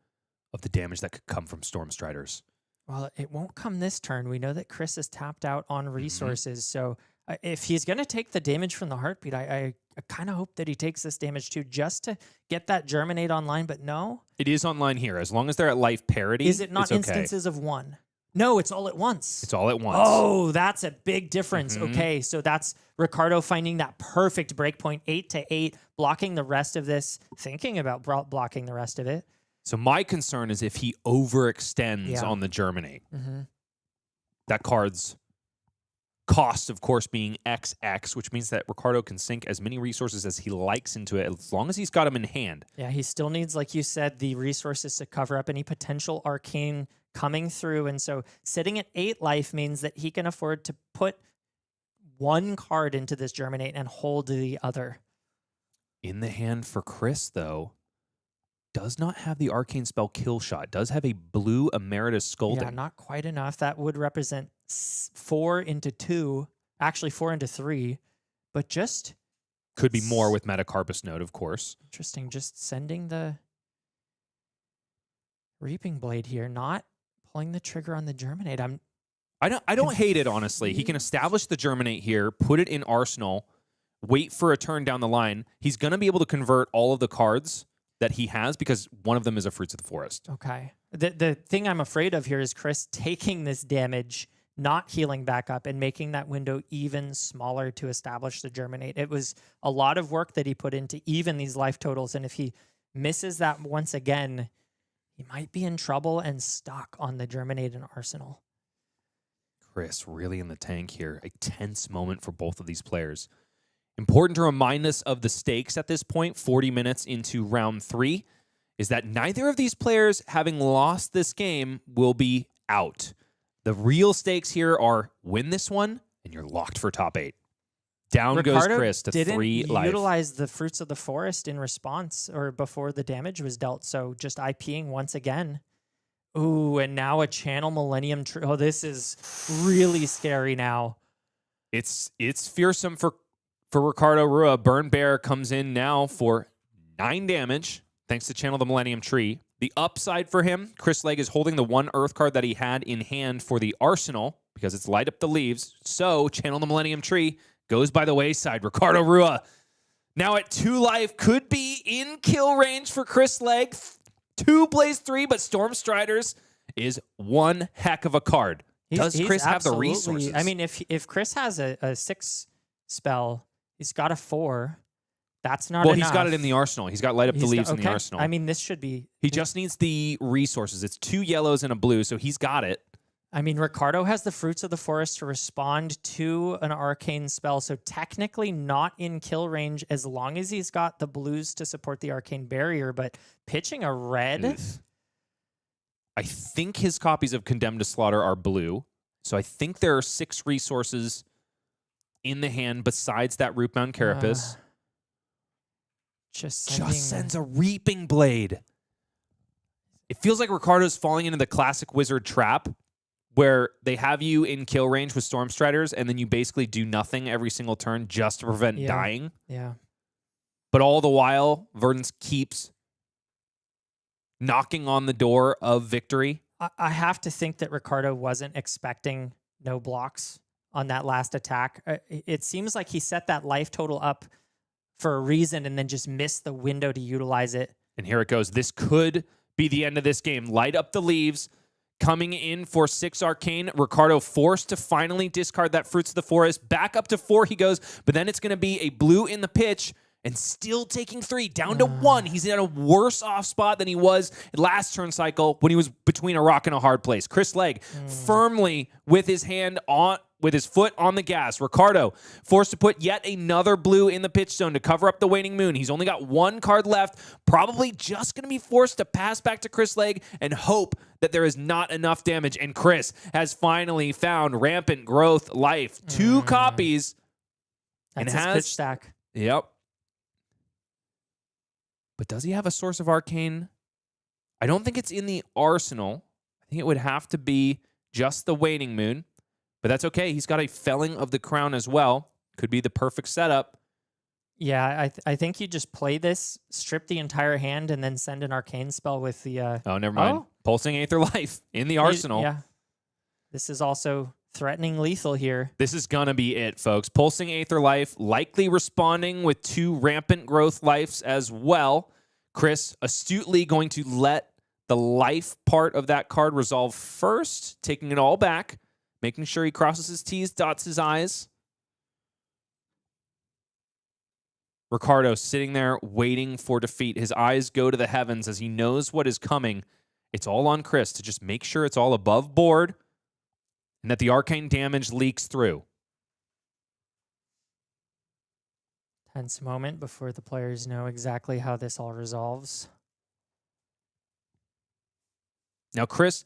of the damage that could come from Storm Striders. Well, it won't come this turn. We know that Chris is tapped out on resources, so if he's going to take the damage from the Heartbeat, I kind of hope that he takes this damage too, just to get that Germinate online, but no. It is online here. As long as they're at life parity, Is it not it's okay. instances of 1? No, it's all at once. It's all at once. Oh, that's a big difference. Okay, so that's Ricardo finding that perfect breakpoint, 8 to 8, blocking the rest of this, thinking about blocking the rest of it. So my concern is if he overextends on the Germinate. That card's cost, of course, being XX, which means that Ricardo can sink as many resources as he likes into it, as long as he's got them in hand. Yeah, he still needs, like you said, the resources to cover up any potential arcane coming through. And so sitting at 8 life means that he can afford to put 1 card into this Germinate and hold the other. In the hand for Chris, though, does not have the arcane spell Kill Shot. Does have a blue Emeritus Scolding. Yeah, not quite enough. That would represent 4 into 2, actually 4 into 3, but just... Could be more with Metacarpus Node, of course. Interesting. Just sending the Reaping Blade here, not pulling the trigger on the Germinate. I don't hate it, honestly. He can establish the Germinate here, put it in Arsenal, wait for a turn down the line. He's going to be able to convert all of the cards that he has because one of them is a Fruits of the Forest. Okay. The thing I'm afraid of here is Chris taking this damage, not healing back up, and making that window even smaller to establish the Germinate. It was a lot of work that he put into even these life totals, and if he misses that once again, he might be in trouble and stuck on the Germinate and Arsenal. Chris really in the tank here. A tense moment for both of these players. Important to remind us of the stakes at this point, 40 minutes into round 3, is that neither of these players, having lost this game, will be out. The real stakes here are win this one, and you're locked for top 8. Down Ricardo goes Chris to 3 life. Utilize the Fruits of the Forest in response or before the damage was dealt, so just IPing once again. Ooh, and now a Channel Millennium. Oh, this is really scary now. It's fearsome for Ricardo Rua. Burn Bear comes in now for 9 damage, thanks to Channel the Millennium Tree. The upside for him, Chris Legg is holding the 1 Earth card that he had in hand for the Arsenal because it's Light Up the Leaves. So Channel the Millennium Tree goes by the wayside. Ricardo Rua, now at 2 life, could be in kill range for Chris Legg. 2 plays 3, but Storm Striders is one heck of a card. Does Chris have the resources? I mean, if Chris has a 6 spell, he's got a 4. That's not enough. He's got it in the Arsenal. He's got Light Up the Leaves in the Arsenal. I mean, this should be... He just needs the resources. It's 2 yellows and a blue, so he's got it. I mean, Ricardo has the Fruits of the Forest to respond to an arcane spell, so technically not in kill range as long as he's got the blues to support the arcane barrier, but pitching a red... Oof. I think his copies of Condemned to Slaughter are blue, so I think there are 6 resources in the hand besides that Rootbound Carapace. Just sends a Reaping Blade. It feels like Ricardo's falling into the classic wizard trap where they have you in kill range with Storm Striders and then you basically do nothing every single turn just to prevent dying. Yeah. But all the while, Verdance keeps knocking on the door of victory. I have to think that Ricardo wasn't expecting no blocks on that last attack. It seems like he set that life total up for a reason and then just missed the window to utilize it. And here it goes. This could be the end of this game. Light Up the Leaves coming in for 6 arcane. Ricardo forced to finally discard that Fruits of the Forest. Back up to 4 he goes, but then it's going to be a blue in the pitch and still taking 3 down to 1. He's in a worse off spot than he was last turn cycle when he was between a rock and a hard place. Chris Legg firmly with his foot on the gas. Ricardo forced to put yet another blue in the pitch zone to cover up the waning moon. He's only got 1 card left, probably just going to be forced to pass back to Chris Legg and hope that there is not enough damage. And Chris has finally found Rampant Growth Life. 2 copies. That's and his pitch stack. Yep. But does he have a Source of Arcane? I don't think it's in the Arsenal. I think it would have to be just the Waning Moon. But that's okay. He's got a Felling of the Crown as well. Could be the perfect setup. Yeah, I think you just play this, strip the entire hand, and then send an arcane spell with the... Oh, never mind. Pulsing Aether Life in the Arsenal. Yeah. This is also threatening lethal here. This is going to be it, folks. Pulsing Aether Life, likely responding with 2 Rampant Growth Lives as well. Chris astutely going to let the life part of that card resolve first, taking it all back, making sure he crosses his T's, dots his I's. Ricardo sitting there waiting for defeat. His eyes go to the heavens as he knows what is coming. It's all on Chris to just make sure it's all above board and that the arcane damage leaks through. Tense moment before the players know exactly how this all resolves. Now, Chris,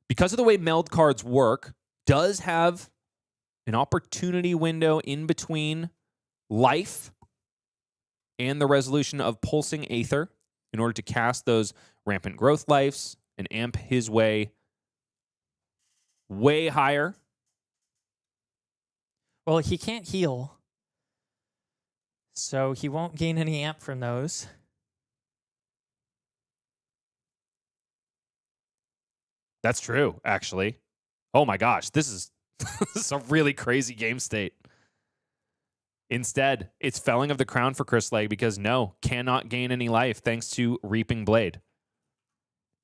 because of the way meld cards work, does have an opportunity window in between life and the resolution of Pulsing Aether in order to cast those Rampant Growth Lives and amp his way higher. Well, he can't heal, so he won't gain any amp from those. That's true, actually. Oh my gosh, this is a really crazy game state. Instead, it's Felling of the Crown for Chris Legg because cannot gain any life thanks to Reaping Blade.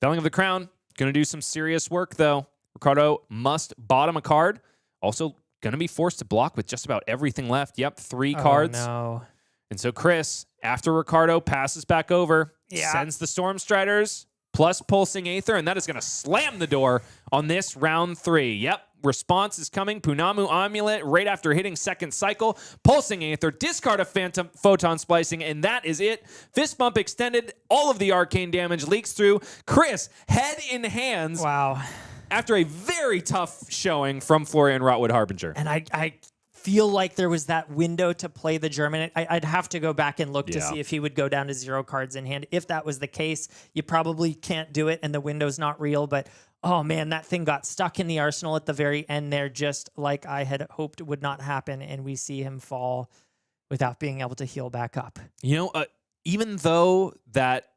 Felling of the Crown, going to do some serious work though. Ricardo must bottom a card. Also going to be forced to block with just about everything left. Yep, 3 cards. Oh, no. And so Chris, after Ricardo passes back over, sends the Storm Striders plus Pulsing Aether, and that is going to slam the door on this round 3. Yep, response is coming. Punamu Amulet right after hitting second cycle. Pulsing Aether, discard a Phantom Photon Splicing, and that is it. Fist Bump extended. All of the arcane damage leaks through. Chris, head in hands. Wow. After a very tough showing from Florian Rotwood Harbinger. And I feel like there was that window to play the German. I'd have to go back and look to see if he would go down to 0 cards in hand. If that was the case, you probably can't do it and the window's not real. But, oh man, that thing got stuck in the Arsenal at the very end there, just like I had hoped would not happen. And we see him fall without being able to heal back up. You know, even though that,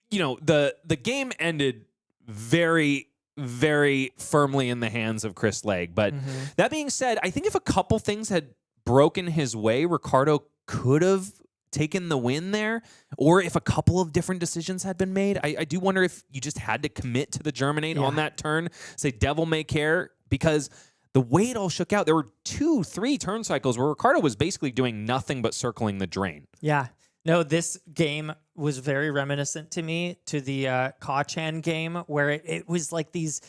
the game ended very, very firmly in the hands of Chris Legg. But that being said, I think if a couple things had broken his way, Ricardo could have taken the win there, or if a couple of different decisions had been made. I do wonder if you just had to commit to the germinate on that turn, say devil may care, because the way it all shook out, there were 2-3 turn cycles where Ricardo was basically doing nothing but circling the drain. Yeah. No, this game was very reminiscent to me to the Kachan game, where it was like these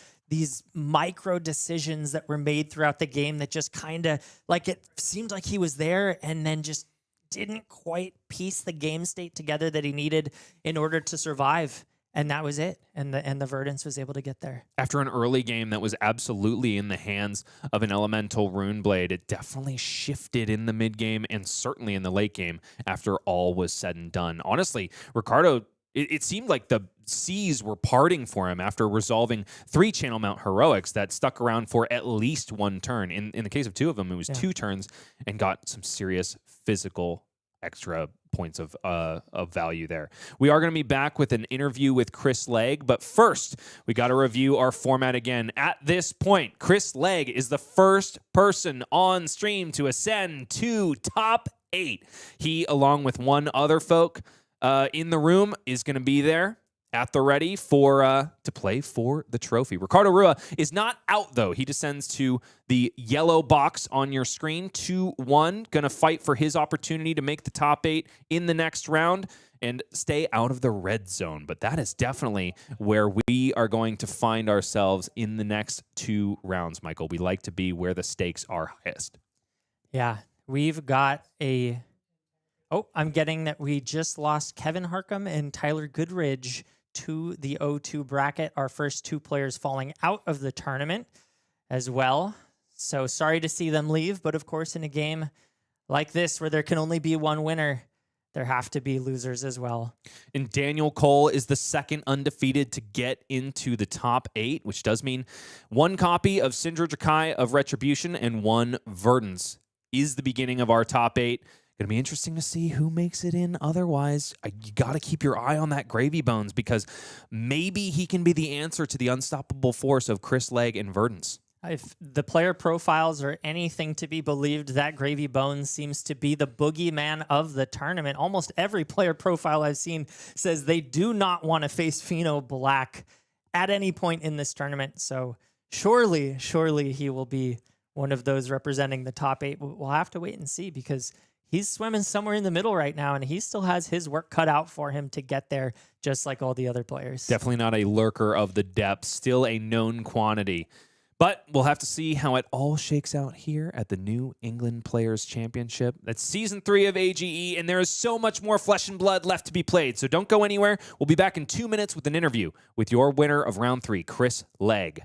micro decisions that were made throughout the game that just kind of, like, it seemed like he was there and then just didn't quite piece the game state together that he needed in order to survive. And that was it. And the Verdance was able to get there. After an early game that was absolutely in the hands of an elemental rune blade, it definitely shifted in the mid game and certainly in the late game after all was said and done. Honestly, Ricardo, it seemed like the seas were parting for him after resolving 3 channel mount heroics that stuck around for at least 1 turn. In the case of 2 of them, it was 2 turns, and got some serious physical extra points of value there. We are going to be back with an interview with Chris Legg, but first, we got to review our format again. At this point, Chris Legg is the first person on stream to ascend to top 8. He, along with 1 other folk in the room, is going to be there at the ready for to play for the trophy. Ricardo Rua is not out, though. He descends to the yellow box on your screen, 2-1. Going to fight for his opportunity to make the top 8 in the next round and stay out of the red zone. But that is definitely where we are going to find ourselves in the next 2 rounds, Michael. We like to be where the stakes are highest. Yeah, we've got a... Oh, I'm getting that we just lost Kevin Harcum and Tyler Goodridge to the O2 bracket. Our first 2 players falling out of the tournament as well. So sorry to see them leave, but of course in a game like this where there can only be 1 winner, there have to be losers as well. And Daniel Cole is the second undefeated to get into the top 8, which does mean 1 copy of Syndra Drakai of Retribution and 1 Verdance is the beginning of our top 8. Going to be interesting to see who makes it in. Otherwise, you got to keep your eye on that Gravy Bones, because maybe he can be the answer to the unstoppable force of Chris Legg and Verdance. If the player profiles are anything to be believed, that Gravy Bones seems to be the boogeyman of the tournament. Almost every player profile I've seen says they do not want to face Pheno Black at any point in this tournament. So surely he will be one of those representing the top 8. We'll have to wait and see, because he's swimming somewhere in the middle right now, and he still has his work cut out for him to get there, just like all the other players. Definitely not a lurker of the depths, still a known quantity. But we'll have to see how it all shakes out here at the New England Players Championship. That's Season 3 of AGE, and there is so much more flesh and blood left to be played, so don't go anywhere. We'll be back in 2 minutes with an interview with your winner of Round 3, Chris Legg.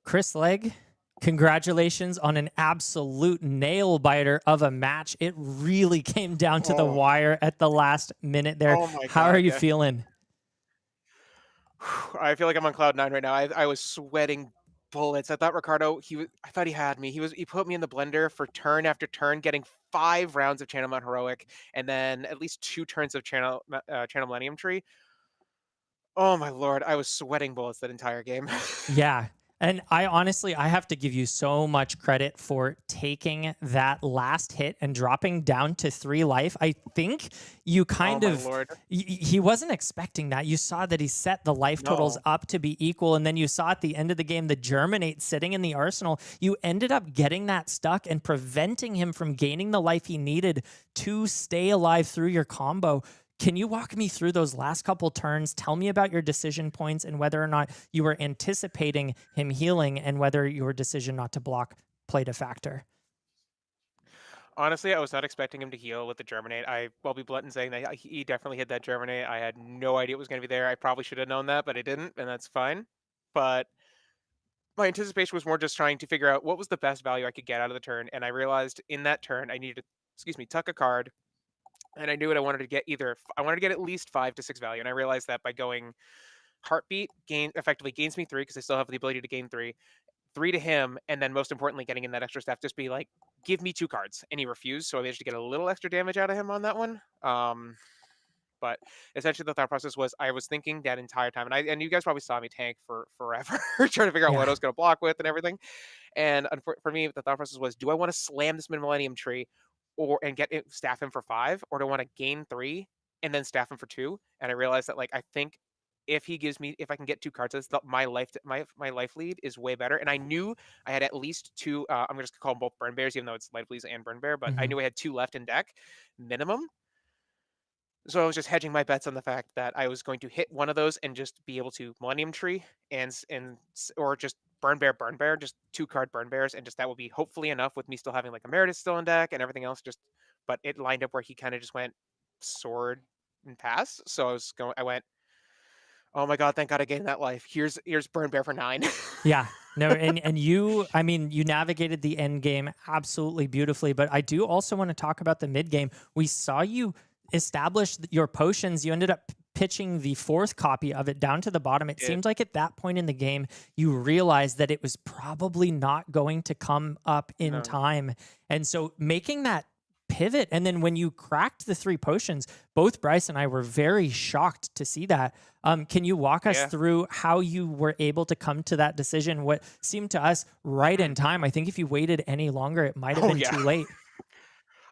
Chris Legg, congratulations on an absolute nail-biter of a match. It really came down to the wire at the last minute there. Oh my How God, are you feeling? I feel like I'm on cloud 9 right now. I was sweating bullets. I thought Ricardo, I thought he had me. He put me in the blender for turn after turn, getting 5 rounds of Channel Mount Heroic, and then at least 2 turns of Channel Millennium Tree. Oh my lord, I was sweating bullets that entire game. Yeah. And I have to give you so much credit for taking that last hit and dropping down to 3 life. I think you he wasn't expecting that. You saw that he set the life totals up to be equal, and then you saw at the end of the game the Germinate sitting in the arsenal. You ended up getting that stuck and preventing him from gaining the life he needed to stay alive through your combo. Can you walk me through those last couple turns? Tell me about your decision points and whether or not you were anticipating him healing, and whether your decision not to block played a factor. Honestly, I was not expecting him to heal with the Germinate. I'll be blunt in saying that he definitely hit that Germinate. I had no idea it was going to be there. I probably should have known that, but I didn't, and that's fine. But my anticipation was more just trying to figure out what was the best value I could get out of the turn, and I realized in that turn I needed to, tuck a card. And I knew what I wanted to get. I wanted to get at least 5 to 6 value, and I realized that by going Heartbeat effectively gains me 3, because I still have the ability to gain 3. 3 to him, and then most importantly, getting in that extra staff, just be like, give me 2 cards. And he refused, so I managed to get a little extra damage out of him on that one. But essentially the thought process was I was thinking that entire time, and you guys probably saw me tank for forever, trying to figure out what I Yeah. was going to block with and everything. And for me, the thought process was, do I want to slam this Millennium Tree and get it, staff him for 5, or do I want to gain 3 and then staff him for 2? And I realized that, like, I think if I can get 2 cards, my life lead is way better. And I knew I had at least 2. I'm just gonna call them both Burn Bears, even though it's life leads and Burn Bear. But I Mhm. knew I had 2 left in deck minimum. So I was just hedging my bets on the fact that I was going to hit one of those and just be able to Millennium Tree or just Burn Bear, just 2 card Burn Bears, and just that will be hopefully enough with me still having like Emeritus still in deck and everything else. But it lined up where he kind of just went sword and pass. So I went, oh my god, thank God I gained that life. Here's Burn Bear for 9. Yeah. No, and you, I mean, you navigated the end game absolutely beautifully, but I do also want to talk about the mid game. We saw you establish your potions. You ended up pitching the 4th copy of it down to the bottom. It seemed like at that point in the game, you realized that it was probably not going to come up in No. time. And so making that pivot, and then when you cracked the 3 potions, both Bryce and I were very shocked to see that. Can you walk us Yeah. through how you were able to come to that decision? What seemed to us right in time. I think if you waited any longer, it might have Oh, been yeah. too late.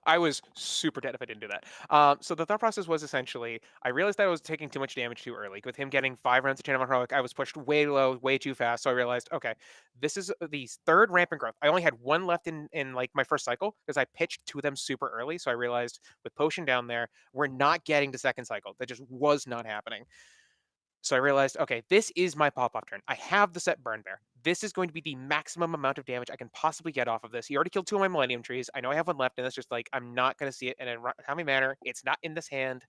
I was super dead if I didn't do that. So the thought process was essentially, I realized that I was taking too much damage too early. With him getting 5 rounds of Chain of Heroic, I was pushed way low, way too fast. So I realized, okay, this is the 3rd rampant growth. I only had 1 left in like my first cycle because I pitched 2 of them super early. So I realized with Potion down there, we're not getting to second cycle. That just was not happening. So I realized, okay, this is my pop-off turn. I have the set Burn Bear. This is going to be the maximum amount of damage I can possibly get off of this. He already killed 2 of my Millennium Trees. I know I have 1 left, and it's just like, I'm not going to see it in a timely manner. It's not in this hand.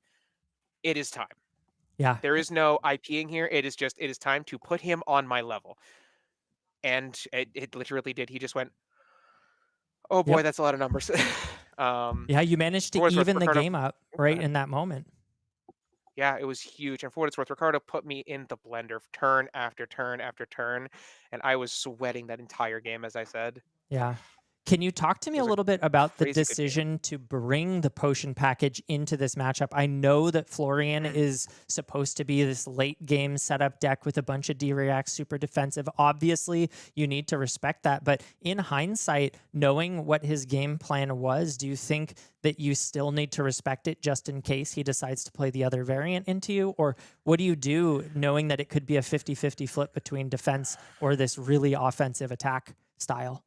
It is time. Yeah. There is no IPing here. It is time to put him on my level. And it literally did. He just went, oh boy, Yep. that's a lot of numbers. Yeah, you managed to for what it's worth, even the Ricardo, game up right in that moment. yeah, it was huge. And for what it's worth, Ricardo put me in the blender turn after turn after turn, and I was sweating that entire game, as I said. Yeah. Can you talk to me It a was a little bit about the crazy good game. decision to bring the potion package into this matchup? I know that Florian is supposed to be this late game setup deck with a bunch of D-reacts, super defensive. Obviously, you need to respect that. But in hindsight, knowing what his game plan was, do you think that you still need to respect it just in case he decides to play the other variant into you? Or what do you do knowing that it could be a 50-50 flip between defense or this really offensive attack style?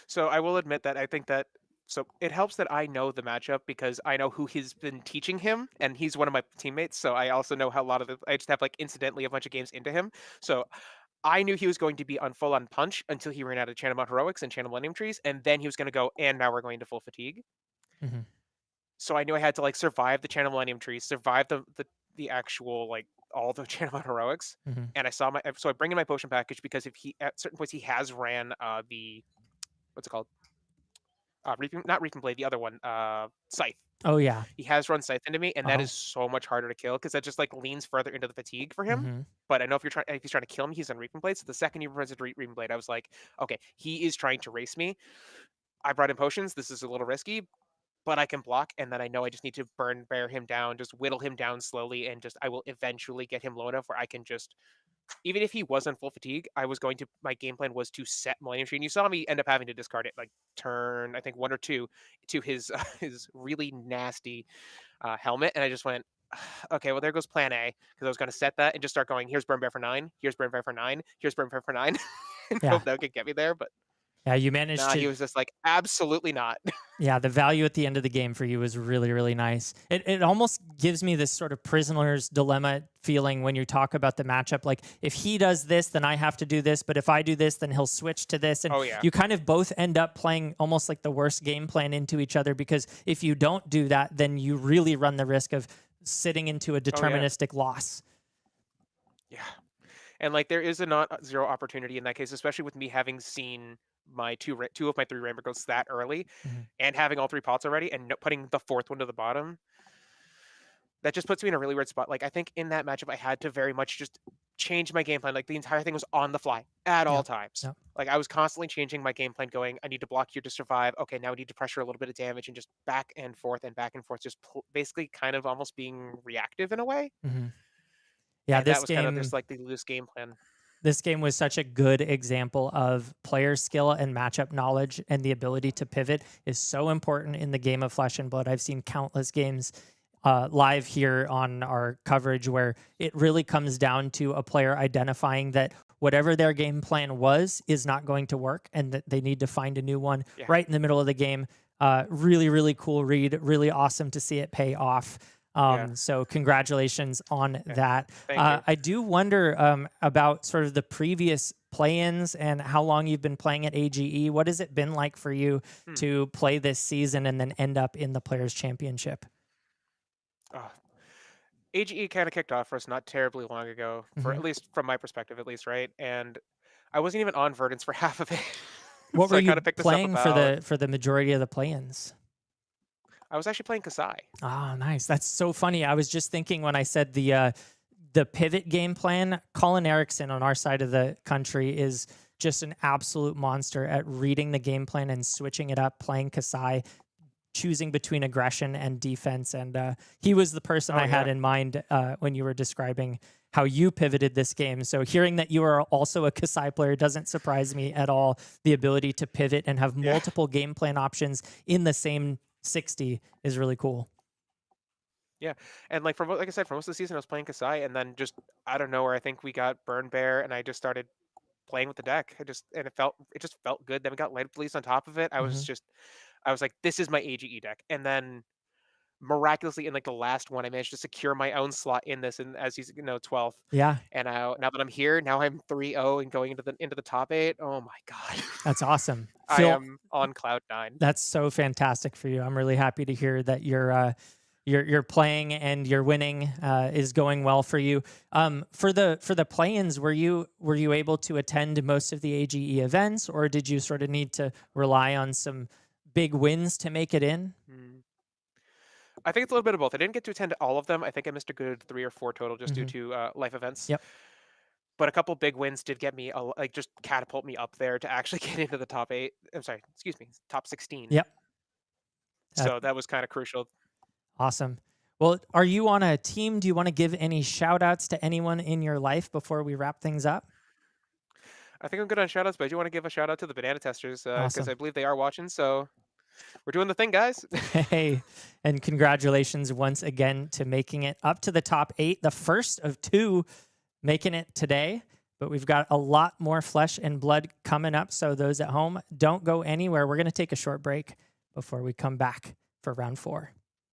So I will admit that I think that it helps that I know the matchup because I know who he's been teaching him, and he's one of my teammates. So I also know how I just have like incidentally a bunch of games into him. So I knew he was going to be on full on punch until he ran out of Channel Heroics and Channel Millennium Trees, and then he was going to go, and now we're going to full fatigue. Mm-hmm. So I knew I had to like survive the Channel Millennium Trees, survive the actual like all the Channel Heroics, Mm-hmm. and I bring in my potion package because if he at certain points he has ran the what's it called? Not Reaping Blade, the other one, Scythe. Oh, yeah. He has run Scythe into me, and that Uh-huh. is so much harder to kill because that just like leans further into the fatigue for him. Mm-hmm. But I know if he's trying to kill me, he's on Reaping Blade. So the second he runs into Reaping Blade, I was like, okay, he is trying to race me. I brought in potions. This is a little risky, but I can block, and then I know I just need to bear him down, just whittle him down slowly, and just I will eventually get him low enough where I can just, even if he was on full fatigue, my game plan was to set Millennium Tree. And you saw me end up having to discard it like turn, I think 1 or 2, to his his really nasty helmet. And I just went, okay, well, there goes plan A. Because I was going to set that and just start going, here's Burn Bear for 9, here's Burn Bear for 9, here's Burn Bear for 9, and Yeah. hope that could get me there. But Yeah, you managed nah, he to. was just like, absolutely not. Yeah, the value at the end of the game for you was really, really nice. It almost gives me this sort of prisoner's dilemma feeling when you talk about the matchup. Like, if he does this, then I have to do this. But if I do this, then he'll switch to this. And Oh, yeah. you kind of both end up playing almost like the worst game plan into each other, because if you don't do that, then you really run the risk of sitting into a deterministic loss. Yeah. And like there is a not zero opportunity in that case, especially with me having seen my two of my 3 Rainbow Ghosts that early, Mm-hmm. and having all 3 pots already, and putting the 4th one to the bottom. That just puts me in a really weird spot. Like I think in that matchup, I had to very much just change my game plan. Like the entire thing was on the fly at all Yep. times. Yep. Like I was constantly changing my game plan, going, I need to block here to survive. Okay, now I need to pressure a little bit of damage, and just back and forth and back and forth, just basically kind of almost being reactive in a way. Hmm. Yeah, And that this was kind of game just like the loose game plan. This game was such a good example of player skill and matchup knowledge, and the ability to pivot is so important in the game of Flesh and Blood. I've seen countless games live here on our coverage where it really comes down to a player identifying that whatever their game plan was is not going to work and that they need to find a new one Yeah. right in the middle of the game. Really, really cool read. Really awesome to see it pay off. So congratulations on that. Thank you. I do wonder about sort of the previous play-ins and how long you've been playing at AGE. What has it been like for you to play this season and then end up in the Players' Championship? AGE kind of kicked off for us not terribly long ago, for at least from my perspective, at least, right? And I wasn't even on Verdance for half of it. What So were I you kind of picked this up playing about. for the majority of the play-ins? I was actually playing Kasai. Ah, nice. That's so funny. I was just thinking when I said the pivot game plan, Colin Erickson on our side of the country is just an absolute monster at reading the game plan and switching it up, playing Kasai, choosing between aggression and defense. And he was the person I had in mind when you were describing how you pivoted this game. So hearing that you are also a Kasai player doesn't surprise me at all. The ability to pivot and have multiple game plan options in the same 60 is really cool. Yeah, and like like I said, for most of the season, I was playing Kasai, and then just out of nowhere, I think we got Burn Bear, and I just started playing with the deck. It just felt good. Then we got Light Police on top of it. I was like, this is my AGE deck, and then miraculously in like the last one, I managed to secure my own slot in this, and as he's 12th. Yeah, And now that I'm here, now I'm 3-0 and going into the top 8. Oh my god, that's awesome. I am on cloud 9. That's so fantastic for you. I'm really happy to hear that you're playing and you're winning is going well for you. For the play-ins, were you able to attend most of the AGE events, or did you sort of need to rely on some big wins to make it in? I think it's a little bit of both. I didn't get to attend all of them. I think I missed a good 3 or 4 total just due to life events. Yep. But a couple big wins did get me just catapult me up there to actually get into the top 8. I'm sorry, excuse me, top 16. Yep. So that was kind of crucial. Awesome. Well, are you on a team? Do you want to give any shout outs to anyone in your life before we wrap things up? I think I'm good on shout outs, but I do want to give a shout out to the banana testers because Awesome. I believe they are watching. So we're doing the thing, guys. Hey, and congratulations once again to making it up to the top 8, the first of 2 making it today. But we've got a lot more Flesh and Blood coming up. So those at home, don't go anywhere. We're going to take a short break before we come back for round 4.